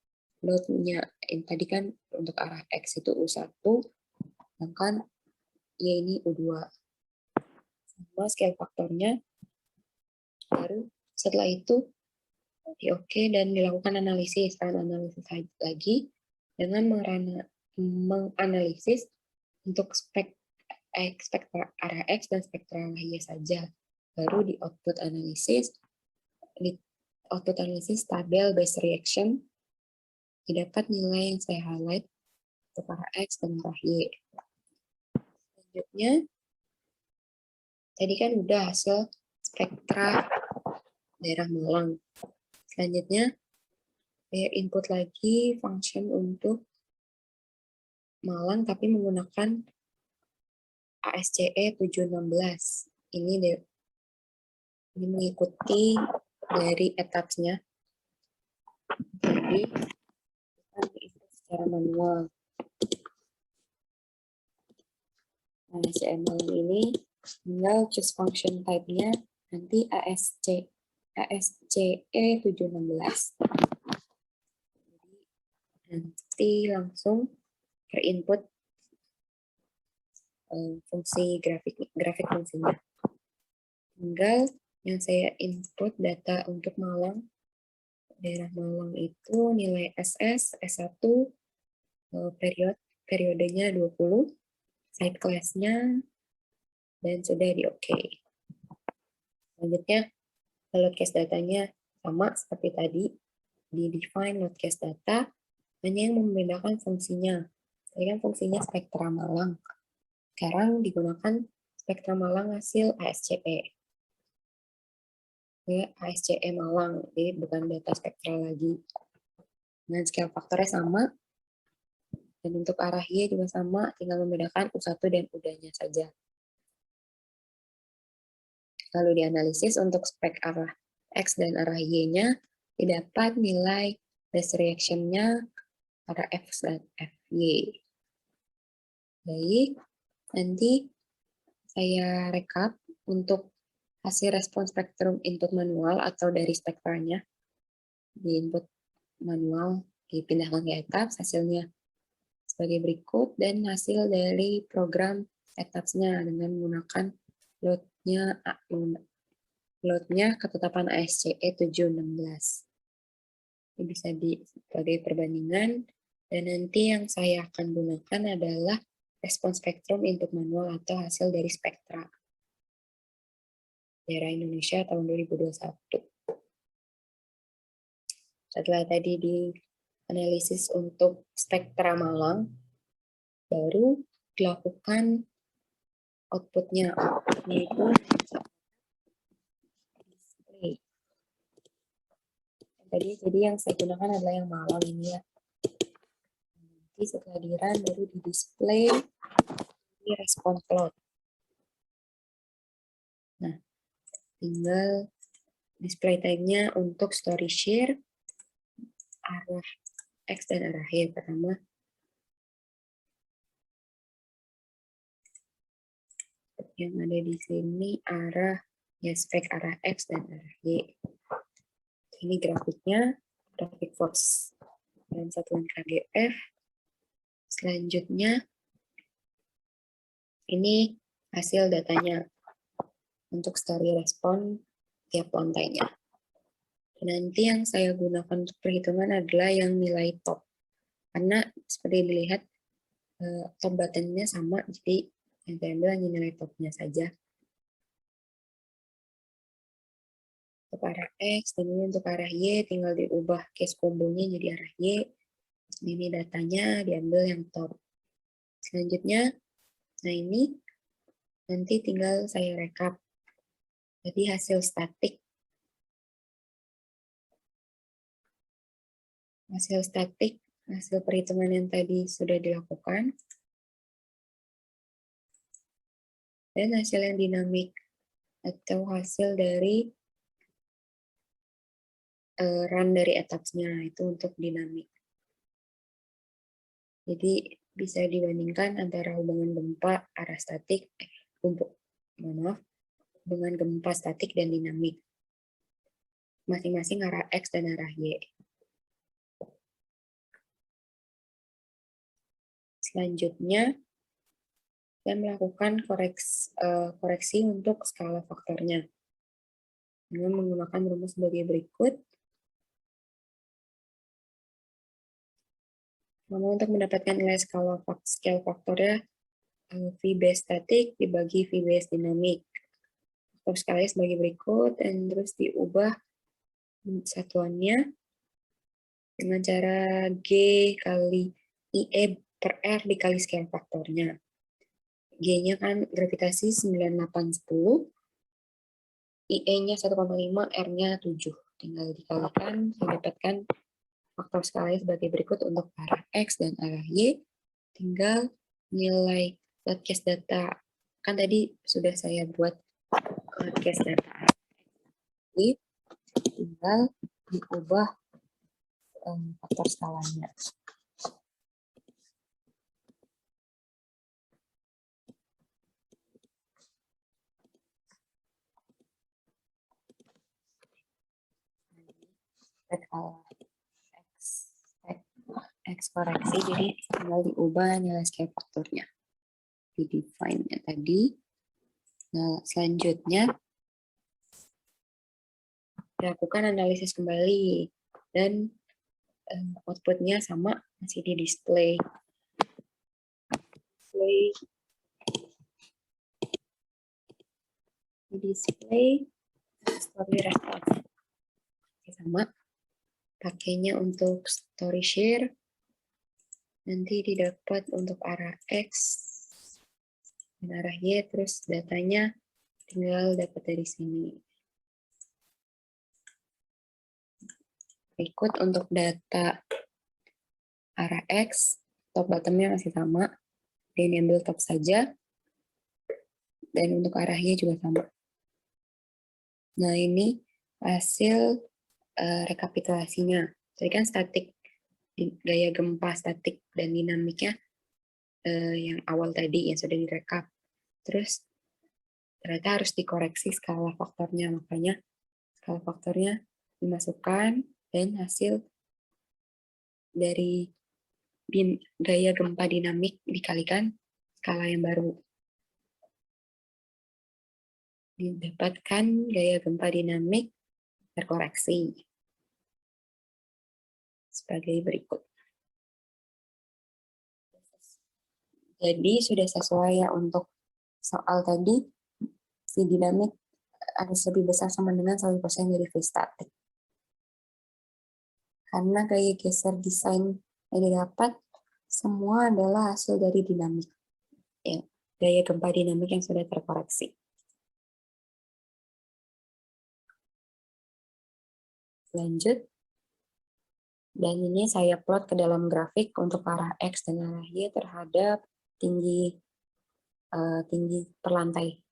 load-nya. Yang tadi kan untuk arah X itu U1, sedangkan Y ini U2. Sama scale faktornya, baru setelah itu di OK dan dilakukan analisis. Analisis lagi dengan menganalisis untuk spektra arah X dan spektra arah Y saja. Baru di output analisis tabel base reaction, didapat nilai yang saya highlight untuk arah X dan arah Y. Selanjutnya, tadi kan udah hasil spektra daerah Malang. Selanjutnya, saya input lagi function untuk Malang tapi menggunakan ASCE 716. Ini mengikuti dari etapsnya. Jadi, kita input secara manual. Nah, CML ini tinggal choose function type-nya nanti ASCE 716. Nanti langsung terinput fungsi grafik fungsinya. Tinggal yang saya input data untuk Malang, daerah Malang itu nilai SS, S1, periodenya 20, site class-nya, dan sudah di OK. Selanjutnya, load case datanya sama seperti tadi, di define load case data, hanya yang membedakan fungsinya. Tadi kan fungsinya spektra Malang. Sekarang digunakan spektra Malang hasil ASCE. Ya, ASCE Malang, jadi bukan data spektral lagi. Dan scale faktornya sama, dan untuk arah Y juga sama, tinggal membedakan U1 dan U2-nya saja. Lalu dianalisis untuk spek arah X dan arah Y-nya, didapat nilai base reaction-nya arah F dan FY. Baik, nanti saya rekap untuk hasil respon spektrum input manual atau dari spektranya. Di input manual, dipindahkan ke etaps, hasilnya sebagai berikut, dan hasil dari program etapsnya dengan menggunakan loadnya ketetapan ASCE 716. Ini bisa sebagai perbandingan, dan nanti yang saya akan gunakan adalah respon spektrum input manual atau hasil dari spektra daerah Indonesia tahun 2021. Setelah tadi dianalisis untuk spektra Malang, baru dilakukan outputnya. Outputnya itu display. Jadi yang saya gunakan adalah yang Malang ini ya. Nanti setelah di-run baru di display di respon plot. Nah, tinggal display tag-nya untuk story share arah X dan arah Y. Pertama, yang ada di sini arah spek arah X dan arah Y. Ini grafiknya, grafik force dan satuan KGF. Selanjutnya, ini hasil datanya untuk story respon tiap lantainya. Nanti yang saya gunakan untuk perhitungan adalah yang nilai top. Karena seperti dilihat, top button-nya sama, jadi yang saya ambil hanya nilai topnya saja. Untuk arah X, dan ini untuk arah Y, tinggal diubah case combo-nya jadi arah Y. Ini datanya diambil yang top. Selanjutnya, nah ini nanti tinggal saya rekap. Jadi hasil statik. Hasil perhitungan yang tadi sudah dilakukan. Dan hasil yang dinamik atau hasil dari run dari etapsnya itu untuk dinamik. Jadi bisa dibandingkan antara hubungan gempa arah statik, dengan gempa statik dan dinamik. Masing-masing arah X dan arah Y. Selanjutnya, saya melakukan koreksi untuk skala faktornya dengan menggunakan rumus sebagai berikut. Namun untuk mendapatkan nilai scale faktornya, V base statik dibagi V base dinamik. Faktor skalanya sebagai berikut, dan terus diubah satuannya dengan cara G kali IE per R dikali scale faktornya. G-nya kan gravitasi 9810, IE-nya 1,5, R-nya 7. Tinggal dikalikan, saya dapatkan faktor skalanya sebagai berikut untuk arah X dan arah Y. Tinggal nilai broadcast data. Kan tadi sudah saya buat broadcast data. Jadi, tinggal diubah faktor skalanya. X koreksi, jadi tinggal diubah nilai scale faktornya. Di define-nya tadi. Nah, selanjutnya lakukan analisis kembali dan output-nya sama, masih di display. Display story response sama, pakainya untuk story share, nanti didapat untuk arah X dan arah Y, terus datanya tinggal dapat dari sini. Berikut untuk data arah X, top bottomnya masih sama, dan enable top saja, dan untuk arah Y juga sama. Nah, ini hasil rekapitulasinya. Tadi kan statik, gaya gempa statik dan dinamiknya yang awal tadi yang sudah direkap. Terus ternyata harus dikoreksi skala faktornya, makanya skala faktornya dimasukkan dan hasil dari gaya gempa dinamik dikalikan skala yang baru. Didapatkan gaya gempa dinamik terkoreksi sebagai berikut. Jadi sudah sesuai ya untuk soal tadi, si dinamik harus lebih besar sama dengan 1% dari V statik. Karena gaya geser desain yang didapat semua adalah hasil dari dinamik. Ya, gaya gempa dinamik yang sudah terkoreksi. Lanjut. Dan ini saya plot ke dalam grafik untuk arah X dan arah Y terhadap tinggi per lantai.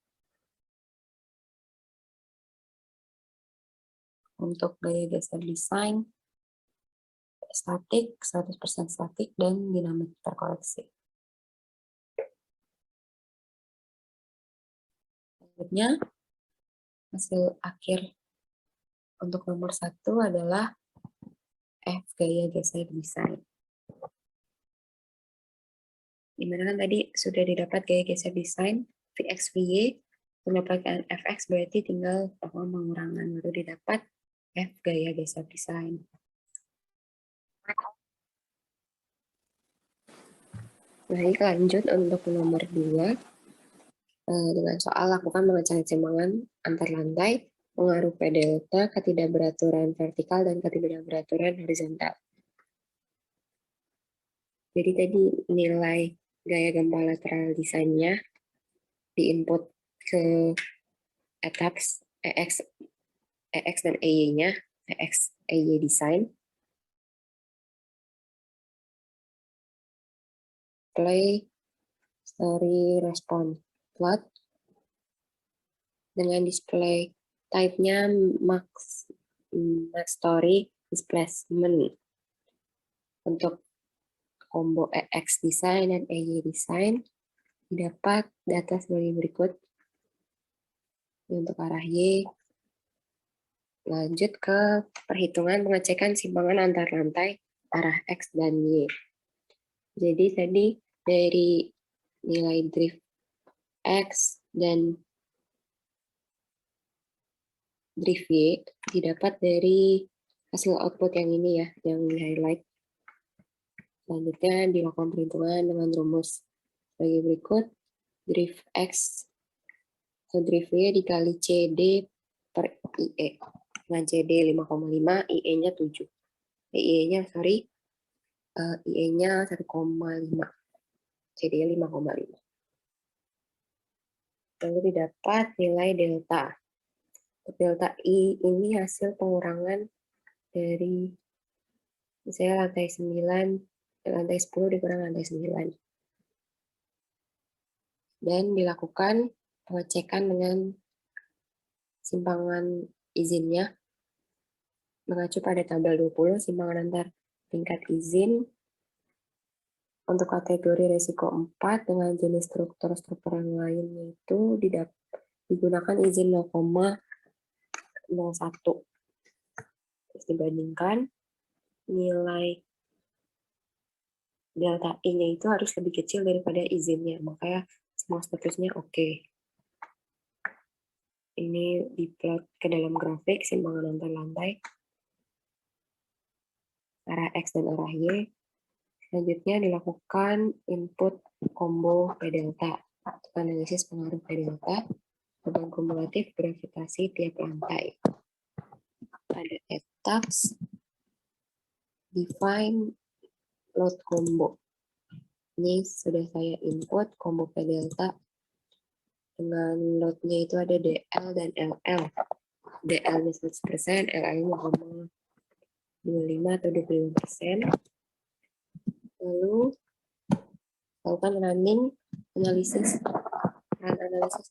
Untuk gaya geser desain, statik, 100% statik, dan dinamik terkoreksi. Selanjutnya, hasil akhir untuk nomor 1 adalah F gaya geser desain. Dimana kan tadi sudah didapat gaya geser desain Vx, Vy, mendapatkan Fx berarti tinggal pengurangan baru didapat F gaya geser desain. Baik, lanjut untuk nomor 2. Dengan soal lakukan pengecekan keseimbangan antar lantai, pengaruh P delta, ketidakberaturan vertikal, dan ketidakberaturan horizontal. Jadi tadi nilai gaya gempa lateral desainnya diinput ke etaps EX dan EY-nya, EX, EY design. Play story response plot dengan display type-nya max story displacement. Untuk combo EX design dan EY design didapat data sebagai berikut. Untuk arah Y, lanjut ke perhitungan pengecekan simpangan antar lantai arah X dan Y. Jadi tadi dari nilai drift X dan drift Y didapat dari hasil output yang ini ya, yang di highlight. Selanjutnya dilakukan perhitungan dengan rumus sebagai berikut. Drift X atau drift Y dikali CD per IE. Dengan CD 5,5, IE-nya 7. IE-nya, IE-nya 1,5. jadi 5,5. Lalu didapat nilai delta. Delta I ini hasil pengurangan dari misalnya lantai 10 dikurang lantai 9. Dan dilakukan pengecekan dengan simpangan izinnya mengacu pada tabel 20 simpangan antar tingkat izin untuk kategori risiko 4 dengan jenis struktur yang lainnya itu digunakan izin 0,01. Terus dibandingkan nilai delta I-nya itu harus lebih kecil daripada izinnya, makanya semua statusnya oke. Ini diplot ke dalam grafik simpangan antar lantai, arah X dan arah Y. Selanjutnya dilakukan input combo P delta, untuk analisis pengaruh P delta, beban kumulatif gravitasi tiap lantai. Pada etaps, define load combo. Ini sudah saya input combo P delta dengan load-nya itu ada DL dan LL. DL-nya 100%, LL-nya 0,25 atau 25%. Lalu lakukan running analisis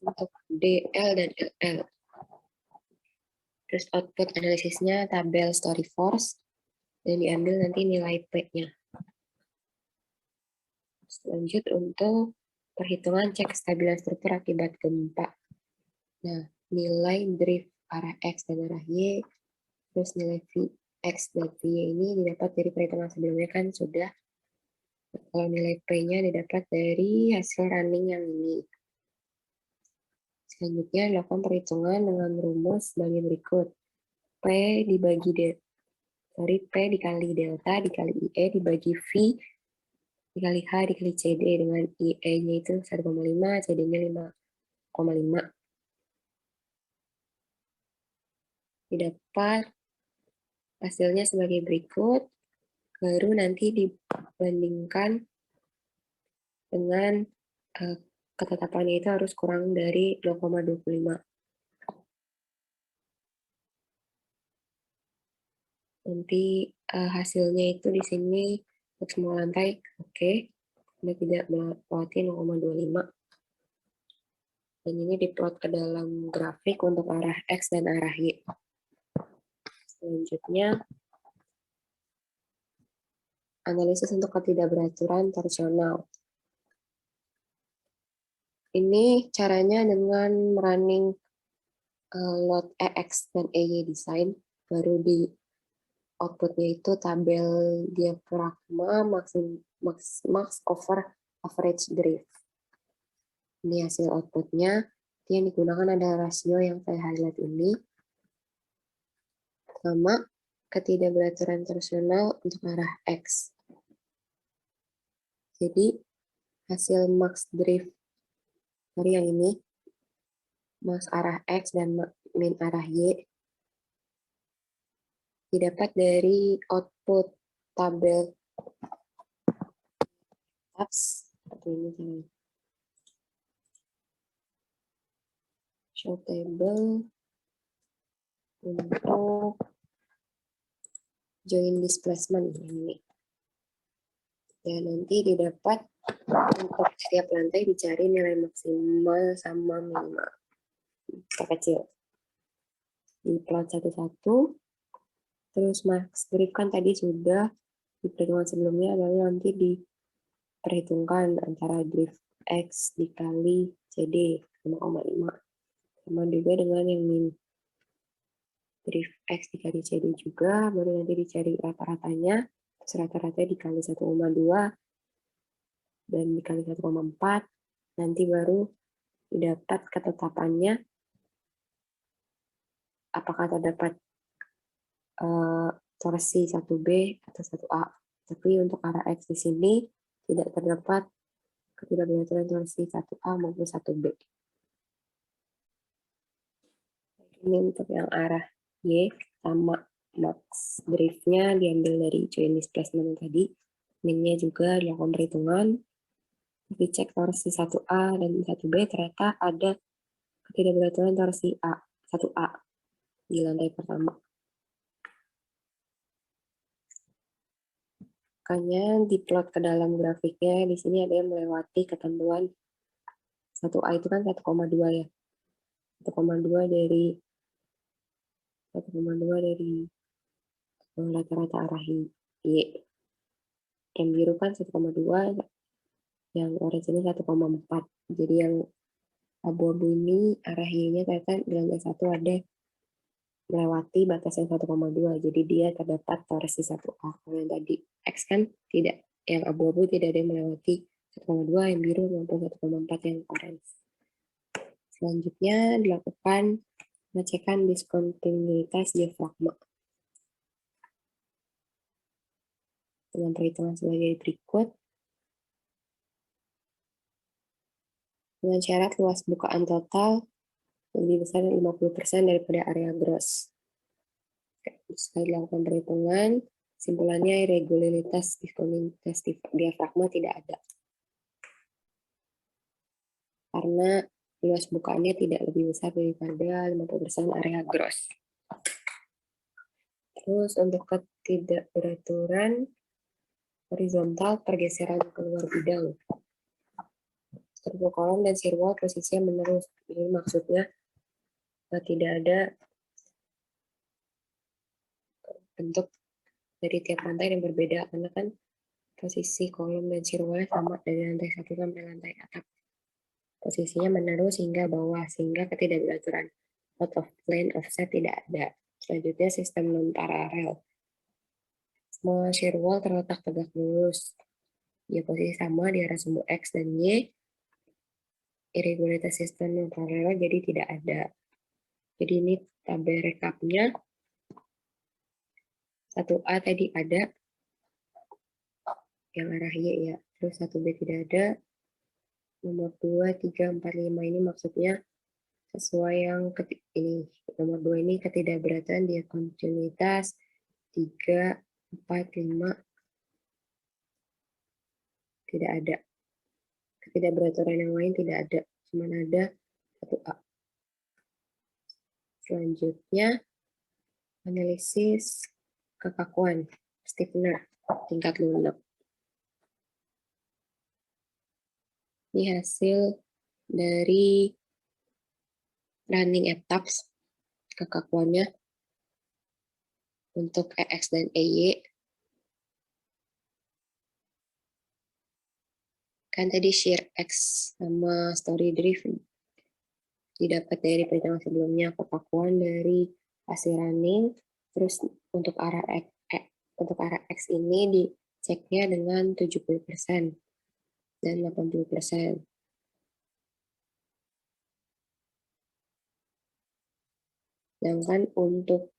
untuk DL dan LL. Terus output analisisnya tabel story force dan diambil nanti nilai P-nya. Lanjut untuk perhitungan cek kestabilan struktur akibat gempa. Nah, nilai drift arah X dan arah Y, terus nilai X dan Y ini didapat dari perhitungan sebelumnya kan sudah. Kalau nilai P-nya didapat dari hasil running yang ini. Selanjutnya dilakukan perhitungan dengan rumus sebagai berikut. P dikali delta dikali IE dibagi V dikali H dikali CD dengan IE-nya itu 1,5, CD-nya 5,5. Didapat hasilnya sebagai berikut, baru nanti dibandingkan dengan ketetapannya itu harus kurang dari 0,25. Nanti hasilnya itu di sini untuk semua lantai oke. Anda tidak melewati 0,25. Dan ini diplot ke dalam grafik untuk arah X dan arah Y. Selanjutnya, analisis untuk ketidakberaturan torsional. Ini caranya dengan running load EX dan EY design, baru di outputnya itu tabel diafragma max over average drift. Ini hasil outputnya. Yang digunakan adalah rasio yang saya highlight ini. Pertama, ketidakberaturan torsional untuk arah X. Jadi, hasil max drift dari yang ini, max arah X dan min arah Y, didapat dari output tabel tabs seperti ini. Show table untuk join displacement ini. Dan nanti didapat untuk setiap lantai dicari nilai maksimal sama minimal terkecil. Di plot satu-satu. Terus max drift kan tadi sudah di perhitungan sebelumnya, lalu nanti diperhitungkan antara drift X dikali CD 5,5. Sama juga dengan yang min. Drift X dikali CD juga, baru nanti dicari rata-ratanya. Terus rata-ratanya dikali 1,2 dan dikali 1,4. Nanti baru didapat ketetapannya apakah terdapat torsi 1B atau 1A. Tapi untuk arah X di sini tidak terdapat ketidakberaturan torsi 1A maupun 1B. Ini untuk yang arah Y sama max drift-nya diambil dari join displacement tadi. Min-nya juga dilakukan perhitungan. dicek torsi 1A dan 1B, ternyata ada ketidakberaturan torsi 1A di lantai pertama. Makanya diplot ke dalam grafiknya, di sini ada yang melewati ketentuan 1A itu kan 1,2 ya. 1,2 dari rata-rata arah Y. Yang biru kan 1,2, yang orange ini 1,4. Jadi yang abu-abu ini arah Y-nya ternyata di lantai 1 ada melewati batas yang 1,2. Jadi dia terdapat torsi 1A. Kalau yang tadi X kan tidak, yang abu-abu tidak ada yang melewati 1,2, yang biru maupun 1,4 yang orange. Selanjutnya dilakukan pengecekan diskontinuitas diafragma dengan perhitungan sebagai berikut. Dengan syarat luas bukaan total lebih besar 50% daripada area gross. Setelah dilakukan perhitungan, simpulannya irregularitas diskontinuitas diafragma tidak ada. Karena luas bukaannya tidak lebih besar daripada 50% area gross. Terus untuk ketidakberaturan horizontal pergeseran keluar bidang. Struktur kolom dan shear wall posisinya menerus. Ini maksudnya tidak ada bentuk dari tiap lantai yang berbeda, karena kan posisi kolom dan shear wall sama dari lantai 1 sampai lantai atap. Posisinya menerus hingga bawah, sehingga ketidakberaturan out of plane offset tidak ada. Selanjutnya sistem non-paralel. Semua shear wall terletak tegak lurus. Dia posisi sama di arah sumbu X dan Y. Irregularitas sistem non-paralel jadi tidak ada. Jadi ini tabel rekapnya. 1A tadi ada, yang arah Y ya. Terus 1B tidak ada. Nomor 2, 3, 4, 5 ini maksudnya sesuai yang ini. Nomor 2 ini ketidakberaturan dia kontinuitas. 3, 4, 5 tidak ada. Ketidakberaturan yang lain tidak ada. Cuma ada 1A. Selanjutnya, analisis kekakuan stiffener tingkat lunak. Ini hasil dari running etaps kekakuannya untuk EX dan EY. Kan tadi shear X sama story drift didapat dari perhitungan sebelumnya, kekakuan dari hasil running. Terus untuk arah X ini diceknya dengan 70% dan 80%. Sedangkan untuk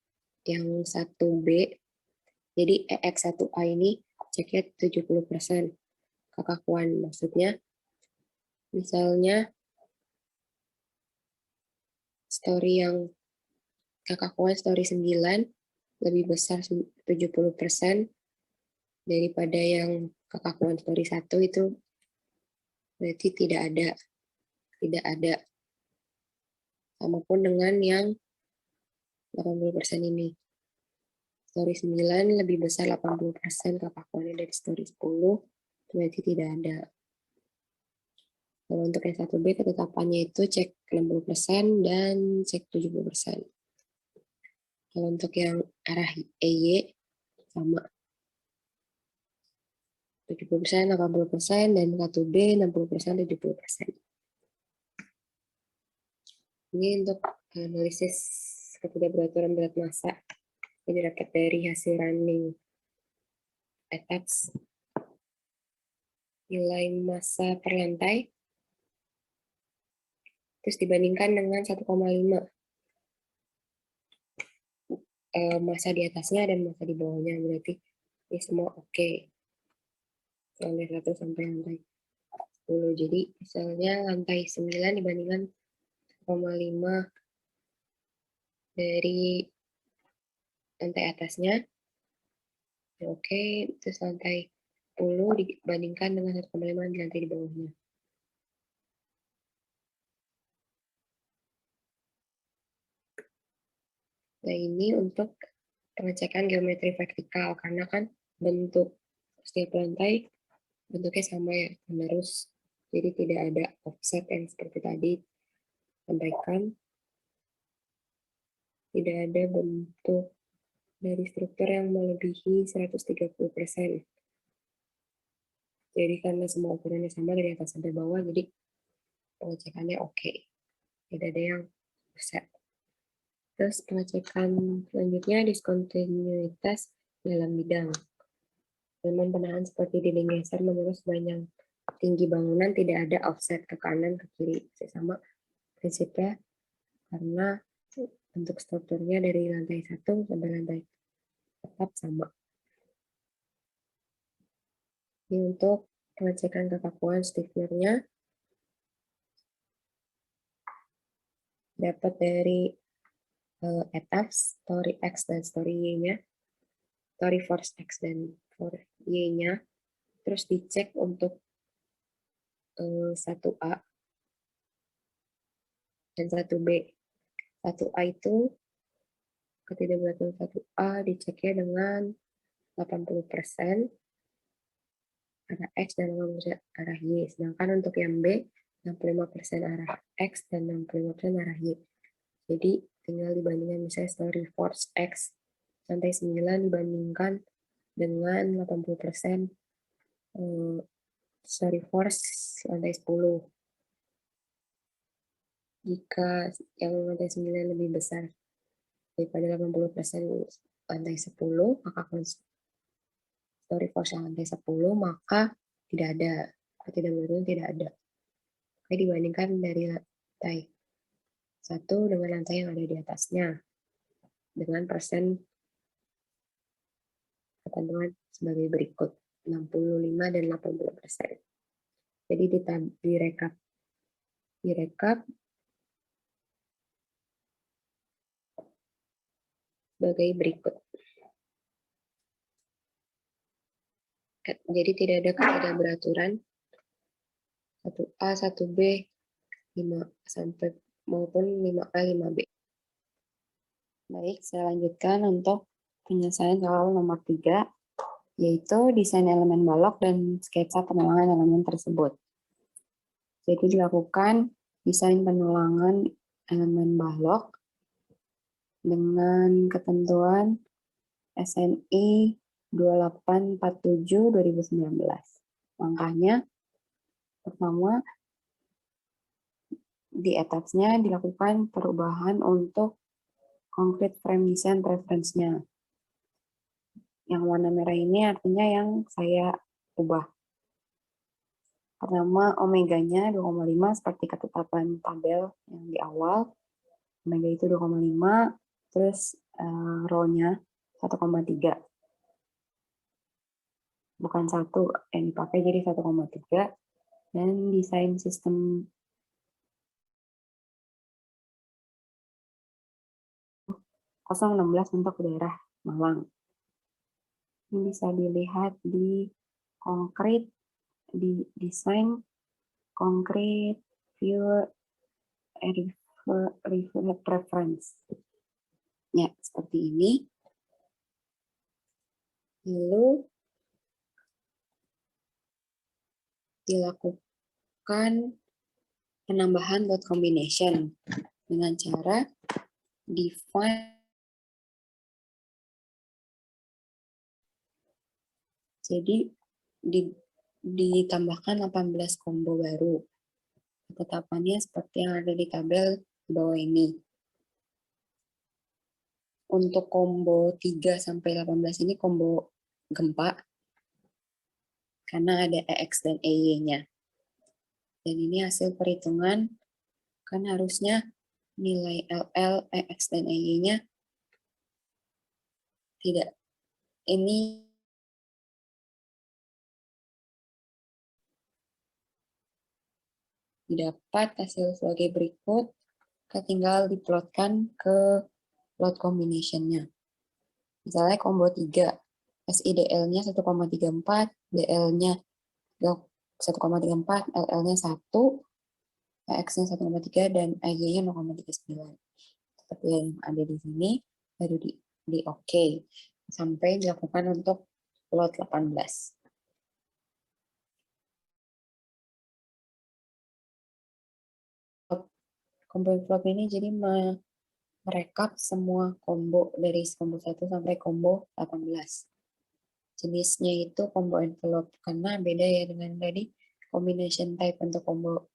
yang 1B, jadi EX1A ini ceknya 70% kekakuan. Maksudnya, misalnya story yang kekakuan story 9 lebih besar 70% daripada yang kekakuan story 1 itu berarti tidak ada. Sama pun dengan yang 80% ini. Story 9 lebih besar 80% kekakuannya dari story 10, berarti tidak ada. Kalau untuk yang 1B ketetapannya itu cek 60% dan cek 70%. Kalau untuk yang arah EY sama 70%, 80%, dan 1B 60%, 70%. Ini untuk analisis ketidakberaturan berat massa. Ini dapat dari hasil running etaps. Nilai massa per lantai. Terus dibandingkan dengan 1,5. Massa di atasnya dan massa di bawahnya. Berarti ini semua oke. Lantai 1 sampai lantai 10. Jadi misalnya lantai 9 dibandingkan 1,5 dari lantai atasnya. Oke, terus lantai 10 dibandingkan dengan 1,5 di lantai di bawahnya. Nah, ini untuk pengecekan geometri vertikal, karena kan bentuk setiap lantai bentuknya sama ya, menerus. Jadi tidak ada offset yang seperti tadi sampaikan. Tidak ada bentuk dari struktur yang melebihi 130%. Jadi karena semua ukurannya sama dari atas sampai bawah, jadi pengecekannya oke. Tidak ada yang offset. Terus pengecekan selanjutnya diskontinuitas dalam bidang. Elemen penahan seperti dinding geser menurut sepanjang tinggi bangunan tidak ada offset ke kanan ke kiri. Sama prinsipnya karena bentuk strukturnya dari lantai 1 sampai lantai tetap sama. Ini untuk pengecekan kekakuan stiffener-nya dapat dari ETABS, story X dan story Y-nya, story force X dan for Y-nya, terus dicek untuk 1A dan 1B. 1A itu ketidakberaturan 1A diceknya dengan 80% arah X dan 80% arah Y. Sedangkan untuk yang B, 65% arah X dan 65% arah Y. Jadi tinggal dibandingkan misalnya story force X lantai 9 dibandingkan dengan 80% story force lantai 10. Jika yang lantai 9 lebih besar daripada 80% lantai 10, maka story force lantai 10, maka tidak ada. Ketidakberaturan tidak ada. Oke, dibandingkan dari lantai 1 dengan lantai yang ada di atasnya. Dengan persen ketentuan sebagai berikut. 65 dan 80%. Jadi direkap sebagai berikut. Jadi tidak ada ketidakberaturan 1A, 1B, 5 sampai maupun 5A, 5B. Baik, saya lanjutkan untuk penyelesaian soal nomor 3, yaitu desain elemen balok dan sketsa penelangan elemen tersebut. Jadi dilakukan desain penelangan elemen balok dengan ketentuan SNI 2847/2019. Langkahnya, pertama, di etapsnya dilakukan perubahan untuk concrete frame design preference-nya. Yang warna merah ini artinya yang saya ubah. Pertama, omeganya 2,5 seperti ketetapan tabel yang di awal. Omega itu 2,5, terus rho-nya 1,3. Bukan 1 yang dipakai, jadi 1,3. Dan desain sistem 016 untuk daerah Malang. Ini bisa dilihat di konkret, di desain konkret view preference. Ya, seperti ini. Lalu dilakukan penambahan load combination dengan cara define. Jadi ditambahkan 18 combo baru. Ketetapannya seperti yang ada di tabel di bawah ini. Untuk combo 3 sampai 18 ini combo gempa karena ada EX dan EY-nya. Dan ini hasil perhitungan, kan harusnya nilai LL, EX, dan EY-nya tidak. Ini didapat hasil sebagai berikut, tinggal diplotkan ke load combination-nya. Misalnya combo 3, SIDL-nya 1,34, DL-nya 1,34, LL-nya 1, EX-nya 1,3, dan AY-nya 0,39. Seperti yang ada di sini. baru di oke sampai dilakukan untuk load 18. Combo envelope ini jadi merekap semua combo dari combo 1 sampai combo 18. Jenisnya itu combo envelope karena beda ya dengan tadi combination type. Untuk combo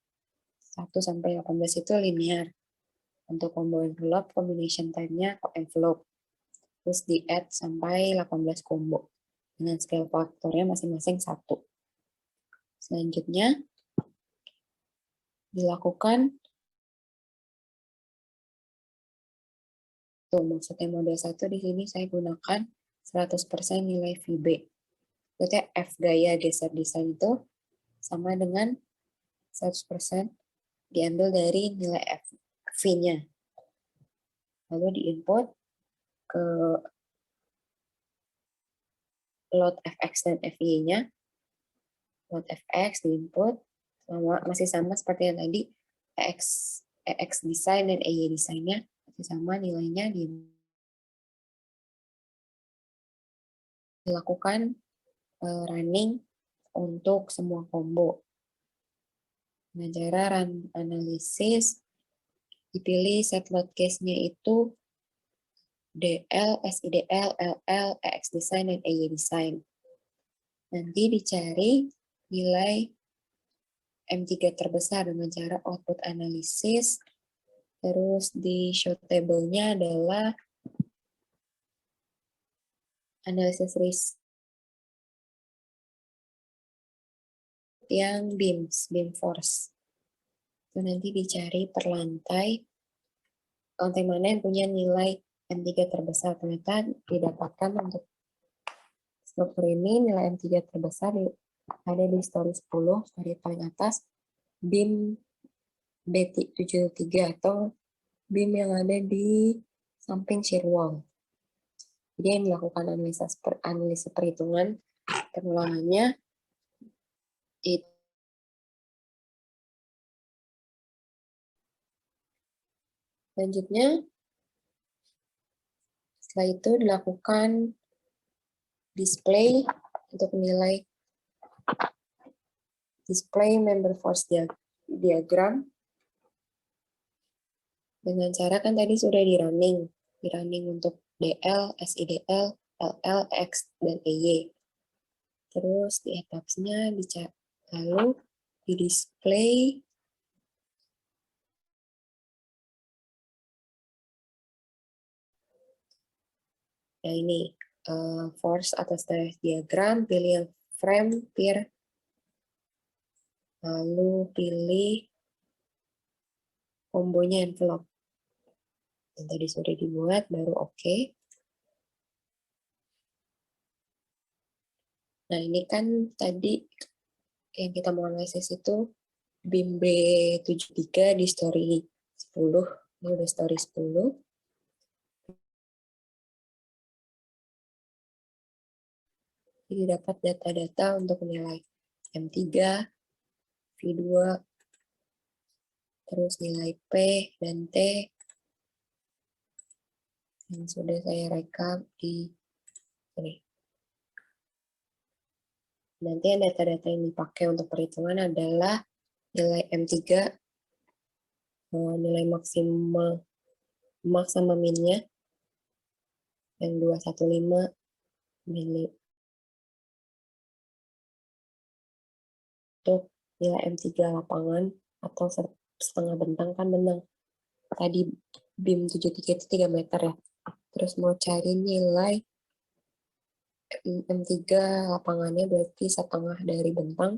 1 sampai 18 itu linear. Untuk combo envelope combination type-nya envelope. Terus di add sampai 18 combo dengan scale faktornya masing-masing 1. Selanjutnya dilakukan tuh, maksudnya mode 1 di sini saya gunakan 100% nilai VB. Berarti F gaya geser desain itu sama dengan 100% diambil dari nilai F V-nya. Lalu diinput ke load FX dan FY-nya. Load FX diinput masih sama seperti yang tadi, EX design dan EY desainnya masih sama nilainya. Dilakukan running untuk semua combo. Dengan cara run analisis, dipilih set load case-nya itu DL, SIDL, LL, EX design, dan EY design. Nanti dicari nilai M3 terbesar dengan cara output analisis. Terus di show table-nya adalah analisis risk yang beam force. Itu nanti dicari per lantai mana yang punya nilai M3 terbesar. Ternyata didapatkan untuk struktur ini nilai M3 terbesar ada di story 10, story paling atas, beam B73 atau beam yang ada di samping shear wall. Jadi yang dilakukan analisis perhitungan pengulangannya itu selanjutnya setelah itu dilakukan display untuk nilai display member force diagram dengan cara kan tadi sudah di running untuk DL, SIDL, LL, X, dan EY. Terus di etapsnya lalu di display ya ini force atau stress diagram, pilih yang frame, pier, lalu pilih kombonya envelope. Yang tadi sudah dibuat, baru oke. Nah, ini kan tadi yang kita mau analisis itu beam B73 di story 10. Ini udah story 10. Jadi dapat data-data untuk nilai M3, V2, terus nilai P dan T yang sudah saya rekap di sini. Nanti data-data yang dipakai untuk perhitungan adalah nilai M3, nilai maksimal max sama minnya yang 215 mili. Untuk nilai M3 lapangan atau setengah bentang kan benang. Tadi beam 73 itu 3 meter ya. Terus mau cari nilai M3 lapangannya berarti setengah dari bentang,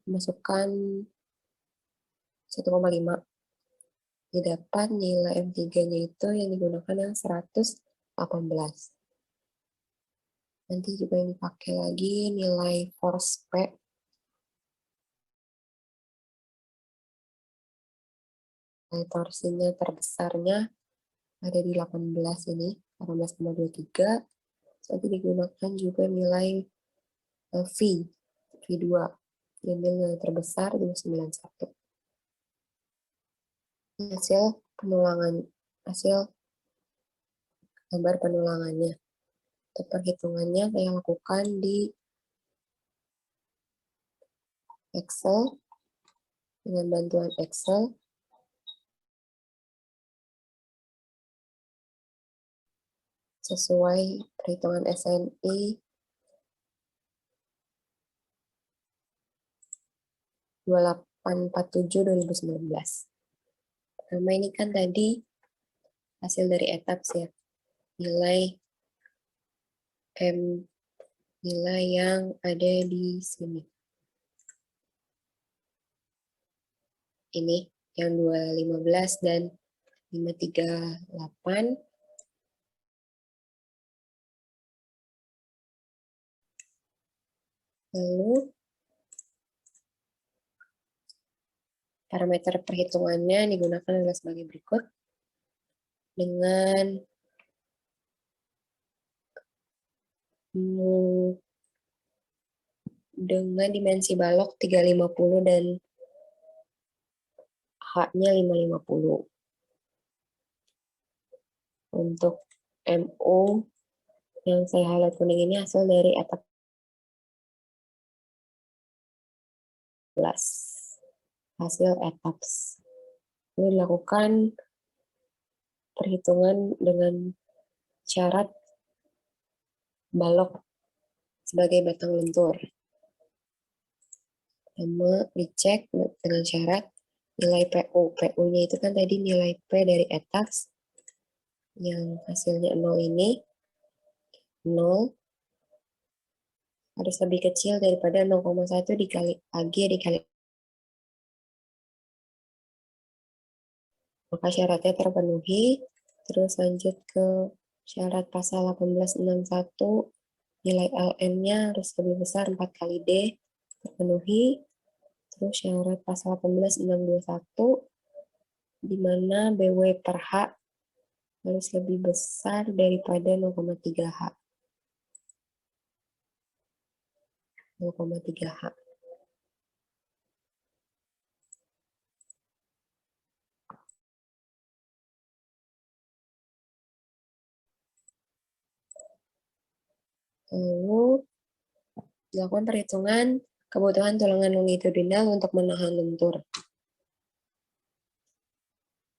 masukkan 1,5. Didapat nilai M3-nya itu yang digunakan yang 118. Nanti juga yang dipakai lagi nilai force P. Nilai torsinya terbesarnya ada di 18 ini, 18,23. Nanti digunakan juga nilai V2. Diambil nilai terbesar 291. Hasil penulangan, hasil gambar penulangannya. Untuk perhitungannya saya lakukan di Excel dengan bantuan Excel. Sesuai perhitungan SNI (2847) 2019. Pertama ini kan tadi hasil dari ETABS ya. Nilai yang ada di sini. Ini yang 215 dan 538. Lalu parameter perhitungannya digunakan adalah sebagai berikut. Dengan dimensi balok 350 dan H-nya 550. Untuk MO yang saya highlight kuning ini hasil dari ETABS. Hasil ETABS. Ini dilakukan perhitungan dengan syarat balok sebagai batang lentur. Pertama, dicek dengan syarat nilai PU. PU-nya itu kan tadi nilai P dari ETABS yang hasilnya 0 ini. 0 harus lebih kecil daripada 0,1 dikali AG dikali. Maka syaratnya terpenuhi. Terus lanjut ke syarat pasal 1861, nilai LN-nya harus lebih besar 4 kali D, terpenuhi. Terus syarat pasal 1861, di mana BW per H harus lebih besar daripada 0,3 H. 0,3 H. Lalu dilakukan perhitungan kebutuhan tulangan longitudinal untuk menahan lentur.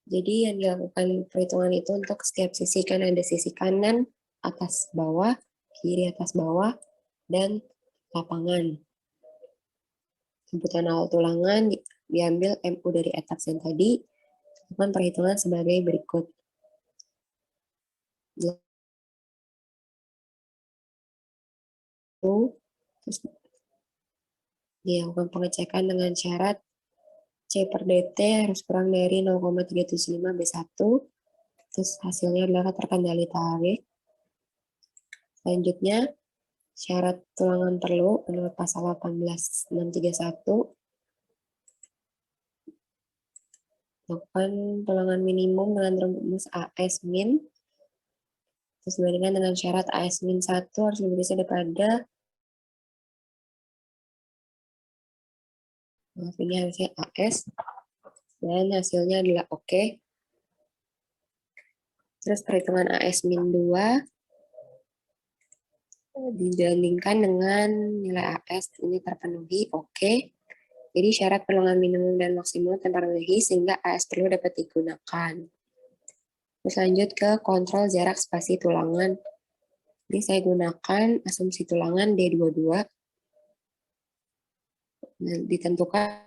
Jadi yang dilakukan perhitungan itu untuk setiap sisi kan ada sisi kanan, atas bawah, kiri atas bawah, dan lapangan. Kebutuhan awal tulangan diambil MU dari ETABS yang tadi, lakukan perhitungan sebagai berikut. Terus dilakukan pengecekan dengan syarat C per DT harus kurang dari 0,375 B1. Terus hasilnya adalah terkendali tarik. Selanjutnya, syarat tulangan perlu menurut pasal 18631. Lakukan tulangan minimum dengan rumus AS min. Terus dibandingkan dengan syarat AS min 1 harus lebih besar daripada, ini harusnya AS, dan hasilnya adalah oke. Terus perhitungan AS min 2 dibandingkan dengan nilai AS ini terpenuhi, oke. Jadi syarat tulangan minimum dan maksimum terpenuhi sehingga AS perlu dapat digunakan. Terus lanjut ke kontrol jarak spasi tulangan. Jadi saya gunakan asumsi tulangan D22. Dan ditentukan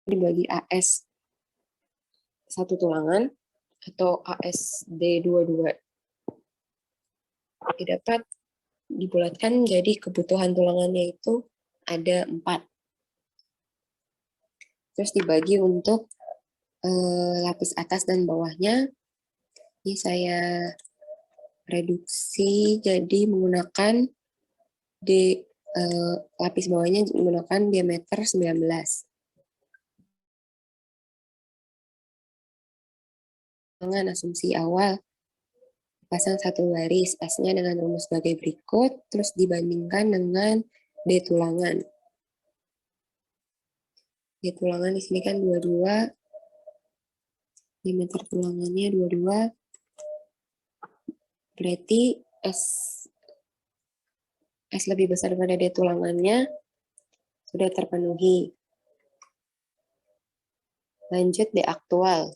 dibagi AS satu tulangan atau AS D22 dapat dibulatkan jadi kebutuhan tulangannya itu ada 4. Terus dibagi untuk lapis atas dan bawahnya. Ini saya reduksi jadi menggunakan lapis bawahnya menggunakan diameter 19. Dengan asumsi awal pasang satu baris, S-nya dengan rumus sebagai berikut, terus dibandingkan dengan D tulangan. D tulangan di sini kan 22, diameter tulangannya 22, berarti S lebih besar daripada D tulangannya sudah terpenuhi. Lanjut D aktual.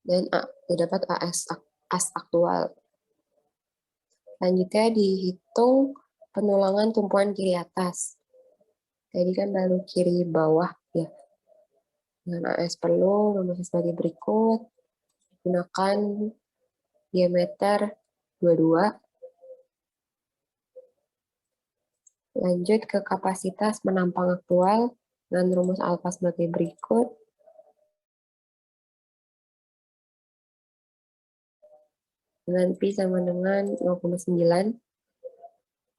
Dan didapat AS aktual. Selanjutnya dihitung penulangan tumpuan kiri atas. Tadi kan baru kiri bawah ya. Dengan AS perlu rumusnya sebagai berikut. Gunakan diameter 22. Lanjut ke kapasitas penampang aktual dengan rumus alfa sebagai berikut. Dengan Pi sama dengan 0,9.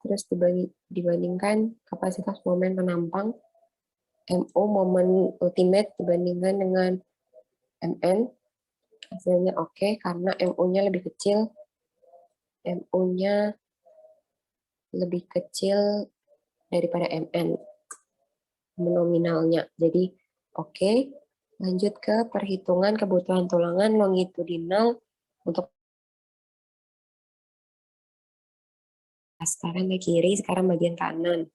Terus dibandingkan kapasitas momen penampang MO momen ultimate dibandingkan dengan MN. Hasilnya oke, karena MO-nya lebih kecil. MO-nya lebih kecil daripada MN nominalnya. Jadi oke. Lanjut ke perhitungan kebutuhan tulangan longitudinal untuk sekarang ke kiri, sekarang bagian kanan.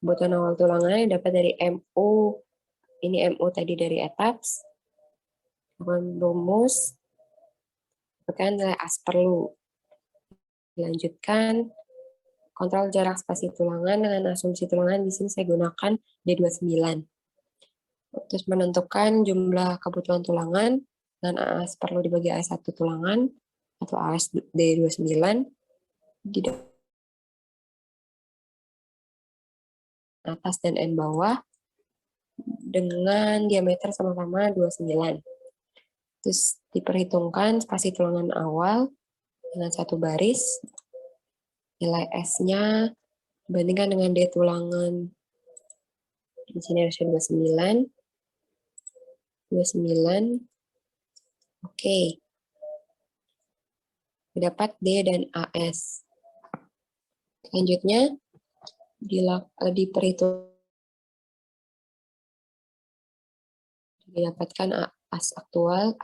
Kebutuhan awal tulangannya dapat dari MU. Ini MU tadi dari ATAPS. Dengan rumus, bukan nilai as perlu. Dilanjutkan, kontrol jarak spasi tulangan dengan asumsi tulangan. Di sini saya gunakan D29. Terus menentukan jumlah kebutuhan tulangan dengan AS perlu dibagi AS 1 tulangan atau AS D29 di atas dan N bawah dengan diameter sama-sama 29. Terus diperhitungkan spasi tulangan awal dengan satu baris. Nilai S-nya dibandingkan dengan D tulangan. Di sini harus 29. 29. Oke. Dapat D dan AS. Selanjutnya diperhitung didapatkan AS aktual.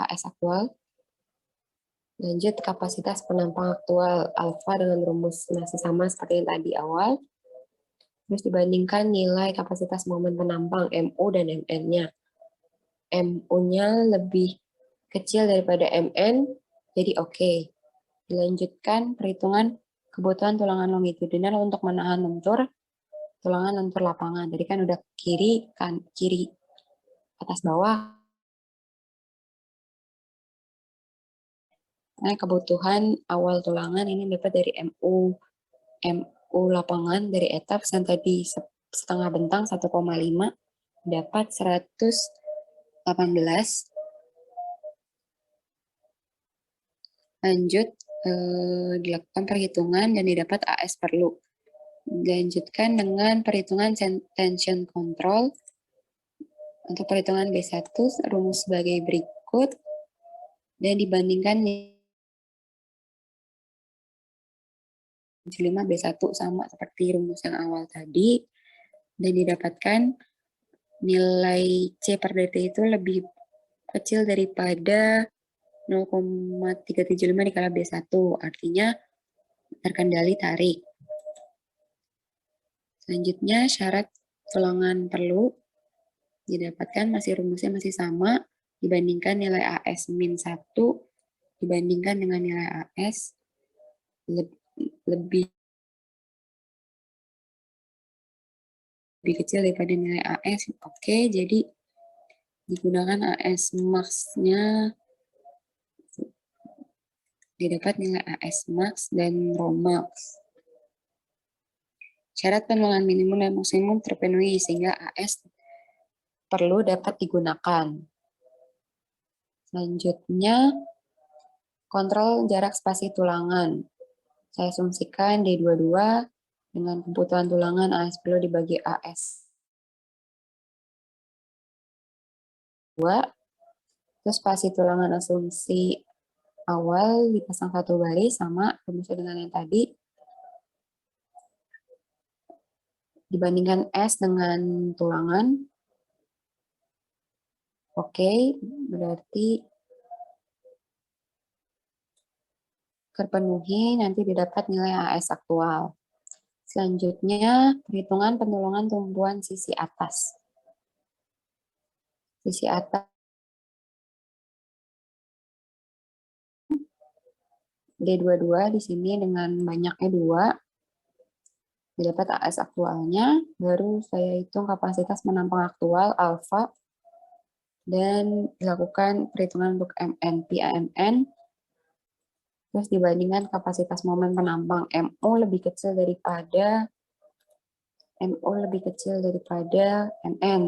Lanjut kapasitas penampang aktual alfa dengan rumus masih sama seperti yang tadi awal. Terus dibandingkan nilai kapasitas momen penampang MU dan MN-nya. MU-nya lebih kecil daripada MN, jadi oke. Dilanjutkan perhitungan kebutuhan tulangan longitudinal untuk menahan lentur tulangan lentur lapangan. Tadi kan udah kiri atas bawah. Nah, kebutuhan awal tulangan ini dapat dari MU lapangan dari etap yang tadi setengah bentang 1,5 dapat 118. Lanjut dilakukan perhitungan dan didapat AS perlu. Dilanjutkan dengan perhitungan tension control. Untuk perhitungan B1 rumus sebagai berikut dan dibandingkan 5 B1 sama seperti rumus yang awal tadi dan didapatkan nilai C per dt itu lebih kecil daripada 0,375 dikali B1, artinya terkendali tarik. Selanjutnya syarat tulangan perlu didapatkan rumusnya masih sama dibandingkan nilai AS min 1 dibandingkan dengan nilai AS lebih kecil daripada nilai AS. Oke, jadi digunakan AS max-nya didapat nilai AS max dan Rho max. Syarat penulangan minimum dan maksimum terpenuhi sehingga AS perlu dapat digunakan. Selanjutnya, kontrol jarak spasi tulangan. Saya asumsikan D22 dengan kebutuhan tulangan AS perlu dibagi AS 2. Terus spasi tulangan asumsi awal dipasang satu baris sama rumusnya dengan yang tadi. dibandingkan S dengan tulangan. Oke, berarti terpenuhi, nanti didapat nilai AS aktual. Selanjutnya, perhitungan pentulangan tumpuan sisi atas. Sisi atas D22 di sini dengan banyaknya 2, didapat AS aktualnya, baru saya hitung kapasitas menampung aktual alfa, dan dilakukan perhitungan untuk MN, PAMN, terus dibandingkan kapasitas momen penampang MO lebih kecil daripada MN,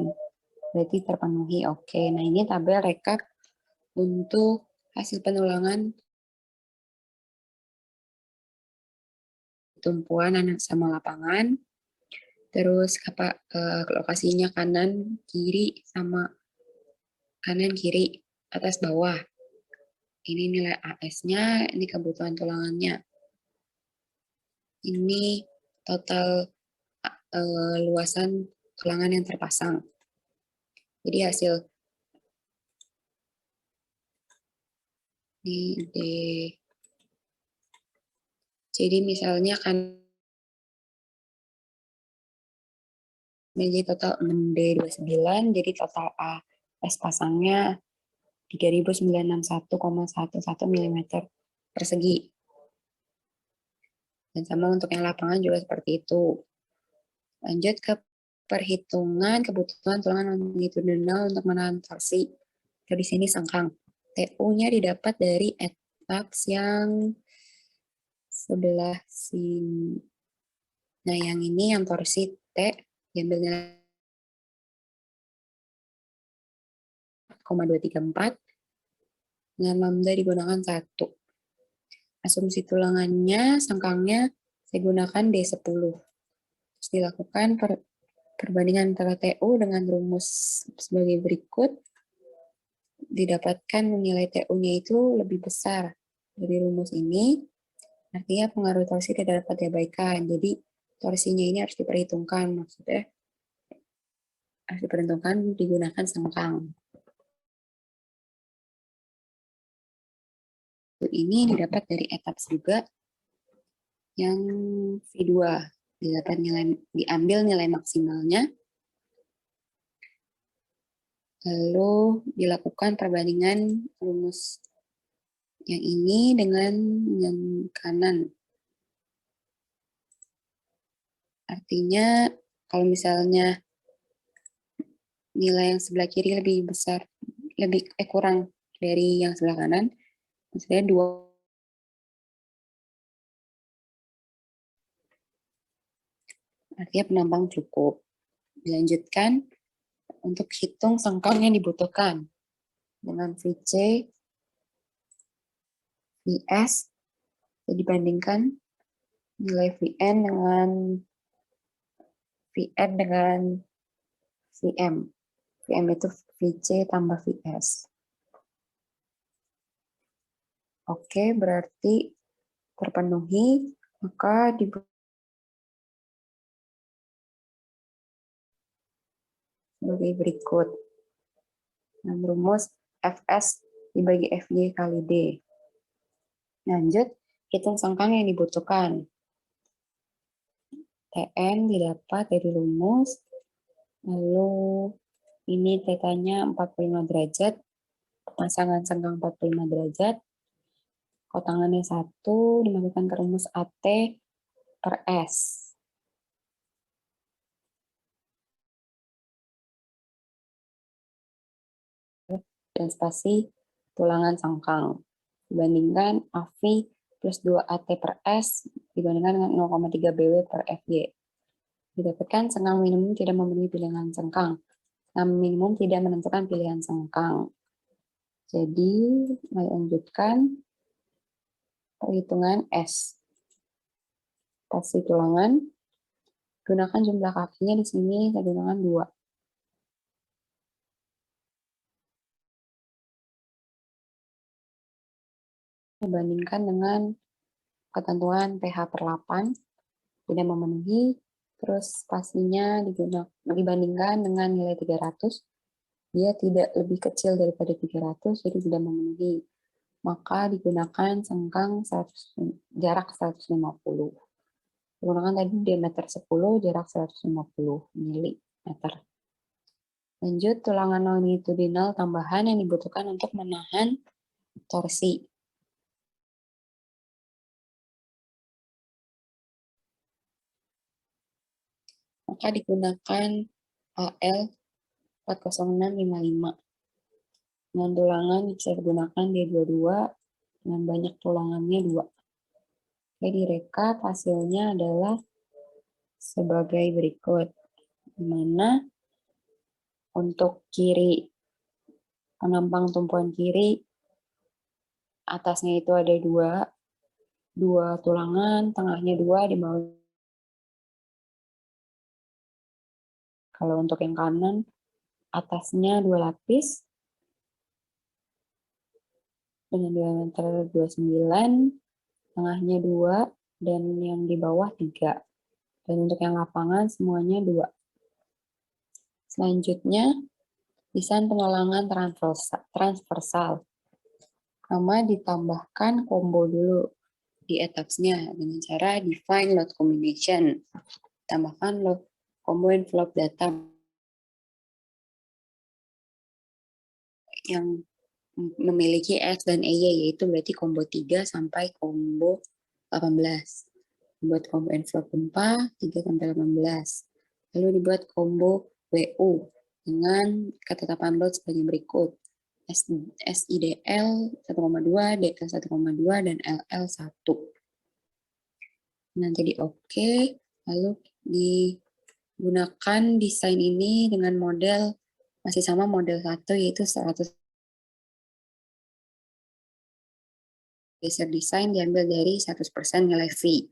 berarti terpenuhi. Oke, nah ini tabel rekap untuk hasil penulangan tumpuan anak sama lapangan, terus lokasinya kanan kiri sama kanan kiri atas bawah. Ini nilai AS-nya, ini kebutuhan tulangannya. Ini total luasan tulangan yang terpasang. Jadi hasil ini jadi misalnya kan jadi total 6D29, jadi total AS pasangnya 3961,11 mm persegi. Dan sama untuk yang lapangan juga seperti itu. Lanjut ke perhitungan kebutuhan tulangan longitudinal untuk menahan torsi. Di sini sengkang. TU-nya didapat dari etaps yang sebelah sini. Nah, yang ini yang torsi T diambil nilai 0,234 dengan lambda digunakan 1. Asumsi tulangannya, sengkangnya saya gunakan D10. Terus dilakukan perbandingan antara TU dengan rumus sebagai berikut. Didapatkan nilai TU-nya itu lebih besar dari rumus ini, artinya pengaruh torsi tidak dapat diabaikan. Jadi torsinya ini harus diperhitungkan, maksudnya harus diperhitungkan digunakan sengkang. Ini didapat dari etaps juga yang V2, diambil nilai maksimalnya, lalu dilakukan perbandingan rumus yang ini dengan yang kanan. Artinya kalau misalnya nilai yang sebelah kiri lebih besar, kurang dari yang sebelah kanan, maksudnya 2, artinya penampang cukup. Dilanjutkan untuk hitung sengkang yang dibutuhkan dengan VC, VS, dibandingkan nilai VN dengan VN dengan VM. VM itu VC tambah VS. Oke, berarti terpenuhi, maka sebagai berikut. Nah, rumus Fs dibagi Fy kali D. Lanjut, hitung sengkang yang dibutuhkan. Tn didapat dari rumus, lalu ini θ-nya 45 derajat, pemasangan sengkang 45 derajat, kotangannya 1, dimasukkan ke rumus AT per S. Dan spasi tulangan sengkang. Dibandingkan AV plus 2AT per S dibandingkan dengan 0,3 BW per FY. Didapatkan sengkang minimum tidak memenuhi pilihan sengkang. Sengkang minimum tidak menentukan pilihan sengkang. Jadi, lanjutkan perhitungan S. Spasi tulangan. Gunakan jumlah kakinya di sini, saya gunakan 2. Dibandingkan dengan ketentuan pH per 8 tidak memenuhi, terus spasinya dibandingkan dengan nilai 300, dia tidak lebih kecil daripada 300, jadi tidak memenuhi. Maka digunakan sengkang jarak 150. Menggunakan tadi diameter 10, jarak 150 mm. Lanjut, tulangan longitudinal tambahan yang dibutuhkan untuk menahan torsi. Maka digunakan AL 40655. Dengan tulangan bisa digunakan D22 dengan banyak tulangannya 2. Jadi rekap hasilnya adalah sebagai berikut, di mana untuk kiri, penampang tumpuan kiri, atasnya itu ada dua tulangan, tengahnya 2, di bawah. Kalau untuk yang kanan, atasnya 2 lapis, dengan diameter 29, tengahnya 2, dan yang di bawah 3. Dan untuk yang lapangan semuanya 2. Selanjutnya, desain penolongan transversal. Pertama, ditambahkan combo dulu di etapsnya dengan cara define load combination. Tambahkan load combo envelope data yang memiliki X dan EY, yaitu berarti combo 3 sampai combo 18. Buat combo envelope gempa 3 sampai 18. Lalu dibuat combo WU dengan ketetapan load sebagai berikut. SIDL 1,2, DL 1,2, dan LL 1. Nanti di oke, lalu digunakan desain ini dengan model masih sama model 1, yaitu 100. Geser desain diambil dari 100% nilai V.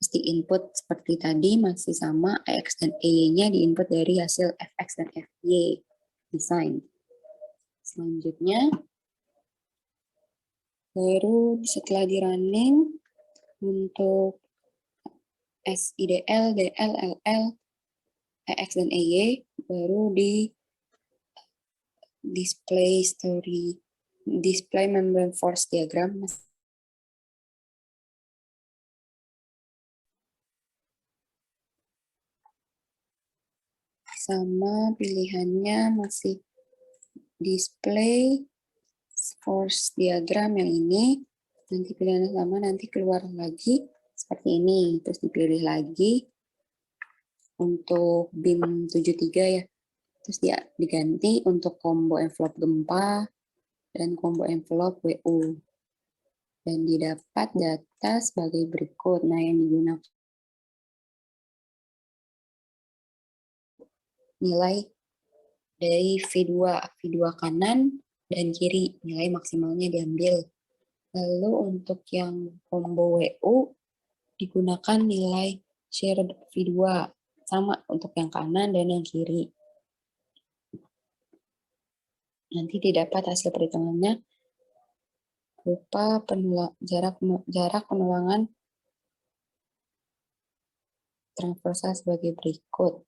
Di input seperti tadi masih sama, X dan EY-nya diinput dari hasil FX dan FY desain. Selanjutnya, baru setelah di running, untuk SIDL, DL, LL, EX dan EY, baru di display membrane force diagram. Sama pilihannya masih display force diagram yang ini. Nanti pilihannya sama, nanti keluar lagi seperti ini. Terus dipilih lagi untuk BIM 73 ya. Terus diganti untuk combo envelope gempa dan combo envelope WU. Dan didapat data sebagai berikut. Nah, yang digunakan nilai dari V2 kanan dan kiri, nilai maksimalnya diambil. Lalu untuk yang combo WU digunakan nilai shared V2 sama untuk yang kanan dan yang kiri. Nanti didapat hasil perhitungannya berupa jarak penulangan transversal sebagai berikut.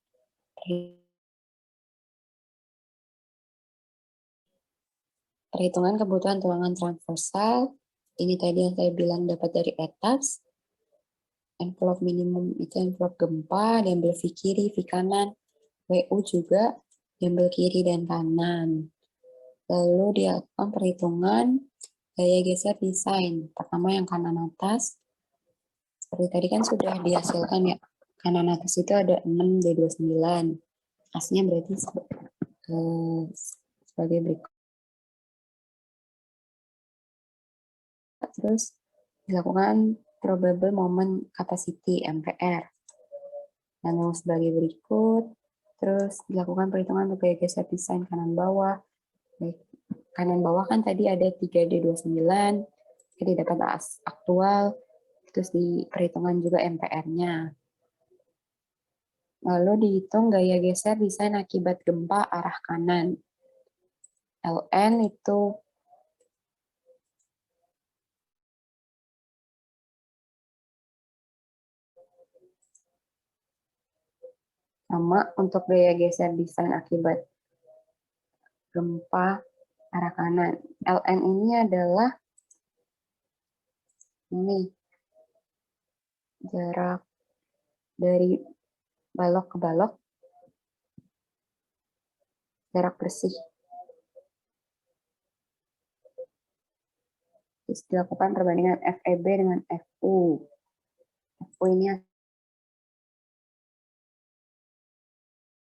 Perhitungan kebutuhan tulangan transversal, ini tadi yang saya bilang dapat dari ETABS. Envelope minimum itu envelope gempa, diambil V kiri, V kanan. WU juga diambil kiri dan kanan. Lalu dilakukan perhitungan gaya geser desain. Pertama yang kanan atas. Seperti tadi kan sudah dihasilkan ya. Kanan atas itu ada 6 D29. Aslinya berarti sebagai berikut. Terus dilakukan probable moment capacity MPR. Lalu sebagai berikut. Terus dilakukan perhitungan untuk gaya geser desain kanan bawah. Kanan bawah kan tadi ada 3D29, jadi dapat aktual, terus di perhitungan juga MPR-nya. Lalu dihitung gaya geser desain akibat gempa arah kanan. LN itu Sama untuk gaya geser desain akibat gempa arah kanan. LN ini adalah ini jarak dari balok ke balok, jarak bersih. Terus dilakukan perbandingan FEB dengan FU. FU ini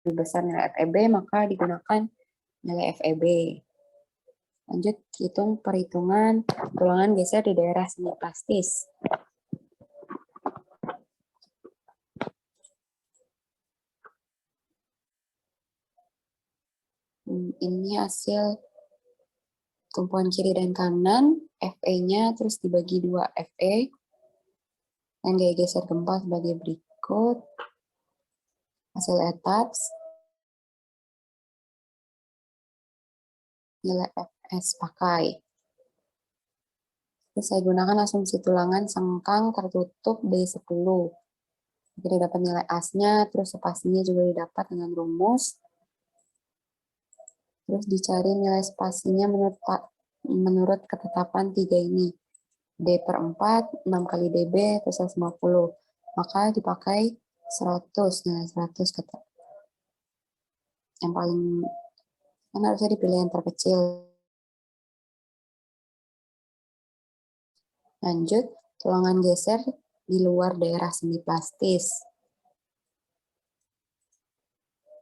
lebih besar nilai FEB, maka digunakan nilai FEB. Lanjut, hitung perhitungan tulangan geser di daerah semi plastis. Ini hasil tumpuan kiri dan kanan, FE-nya terus dibagi 2 FE, dan gaya geser gempa sebagai berikut. Hasil attach, nilai FS pakai. Terus saya gunakan asumsi tulangan sengkang tertutup D10. Jadi dapat nilai asnya, terus spasinya juga didapat dengan rumus. Terus dicari nilai spasinya menurut ketetapan 3 ini. D/4, 6 kali DB, terus 150. Maka dipakai 100, nilai 100 kata. Yang paling, kan harusnya dipilih yang terkecil. Lanjut, tulangan geser di luar daerah semi plastis.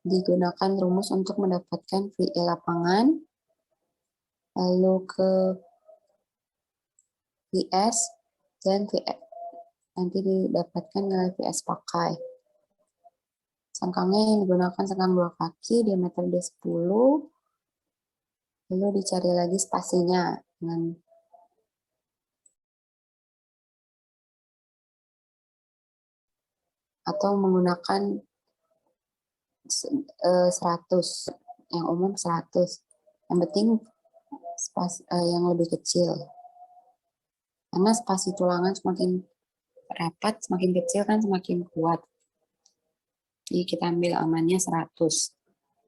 Digunakan rumus untuk mendapatkan VE lapangan, lalu ke VS, dan VS. Nanti didapatkan nilai VS pakai. Sengkangnya yang digunakan sengkang 2 kaki, diameter D10, lalu dicari lagi spasinya dengan atau menggunakan 100, yang umum 100. Yang penting yang lebih kecil. Karena spasi tulangan semakin rapat, semakin kecil kan semakin kuat. Jadi kita ambil amannya 100.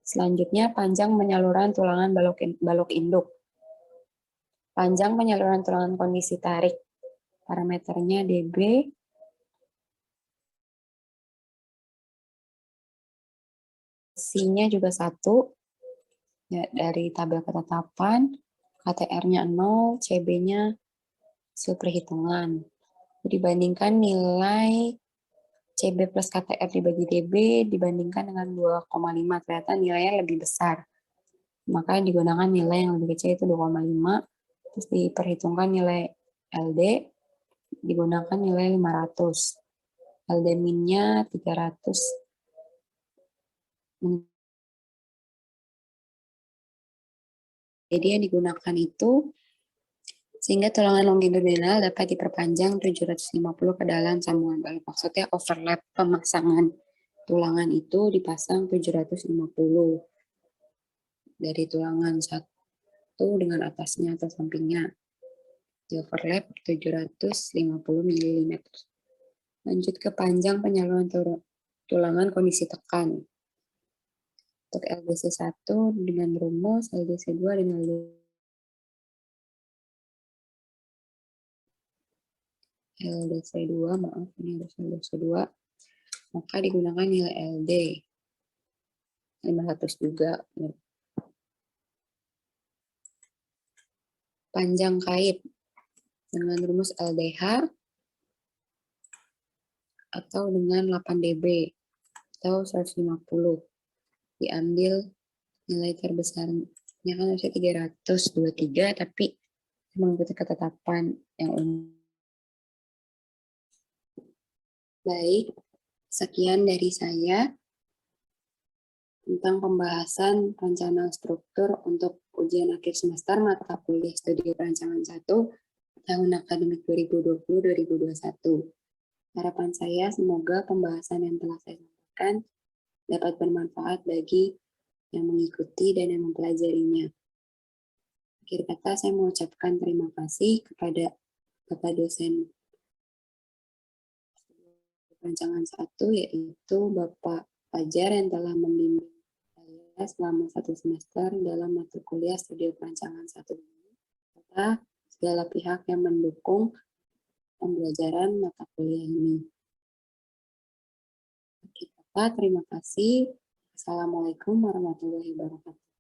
Selanjutnya panjang penyaluran tulangan balok induk. Panjang penyaluran tulangan kondisi tarik. Parameternya DB. C-nya juga 1. Ya, dari tabel ketetapan. KTR-nya 0, CB-nya hasil perhitungan. Dibandingkan nilai CB plus KTR dibagi DB dibandingkan dengan 2,5. Ternyata nilainya lebih besar. Maka digunakan nilai yang lebih kecil itu 2,5. Terus diperhitungkan nilai LD, digunakan nilai 500. LD min-nya 300. Jadi yang digunakan itu sehingga tulangan longitudinal dapat diperpanjang 750 ke dalam sambungan balok. Maksudnya overlap pemasangan tulangan itu dipasang 750 dari tulangan satu dengan atasnya atau sampingnya. Di overlap 750 mm. Lanjut ke panjang penyaluran tulangan kondisi tekan. Untuk LDC1 dengan rumus, LDC2 dengan LDC2, maaf ini harus LDC2, maka digunakan nilai LD 500 juga. Panjang kait dengan rumus LDH atau dengan 8 dB atau 150. Diambil nilai terbesarnya kan harusnya 323, tapi mengikuti ketetapan yang umum. Baik, sekian dari saya tentang pembahasan rencana struktur untuk ujian akhir semester mata kuliah studi perancangan 1 tahun akademik 2020-2021. Harapan saya semoga pembahasan yang telah saya sampaikan dapat bermanfaat bagi yang mengikuti dan yang mempelajarinya. Akhir kata saya mengucapkan terima kasih kepada Bapak dosen perancangan 1 yaitu Bapak Fajar yang telah membimbing saya selama 1 semester dalam mata kuliah studi perancangan 1 ini, serta segala pihak yang mendukung pembelajaran mata kuliah ini. Terima kasih. Assalamualaikum warahmatullahi wabarakatuh.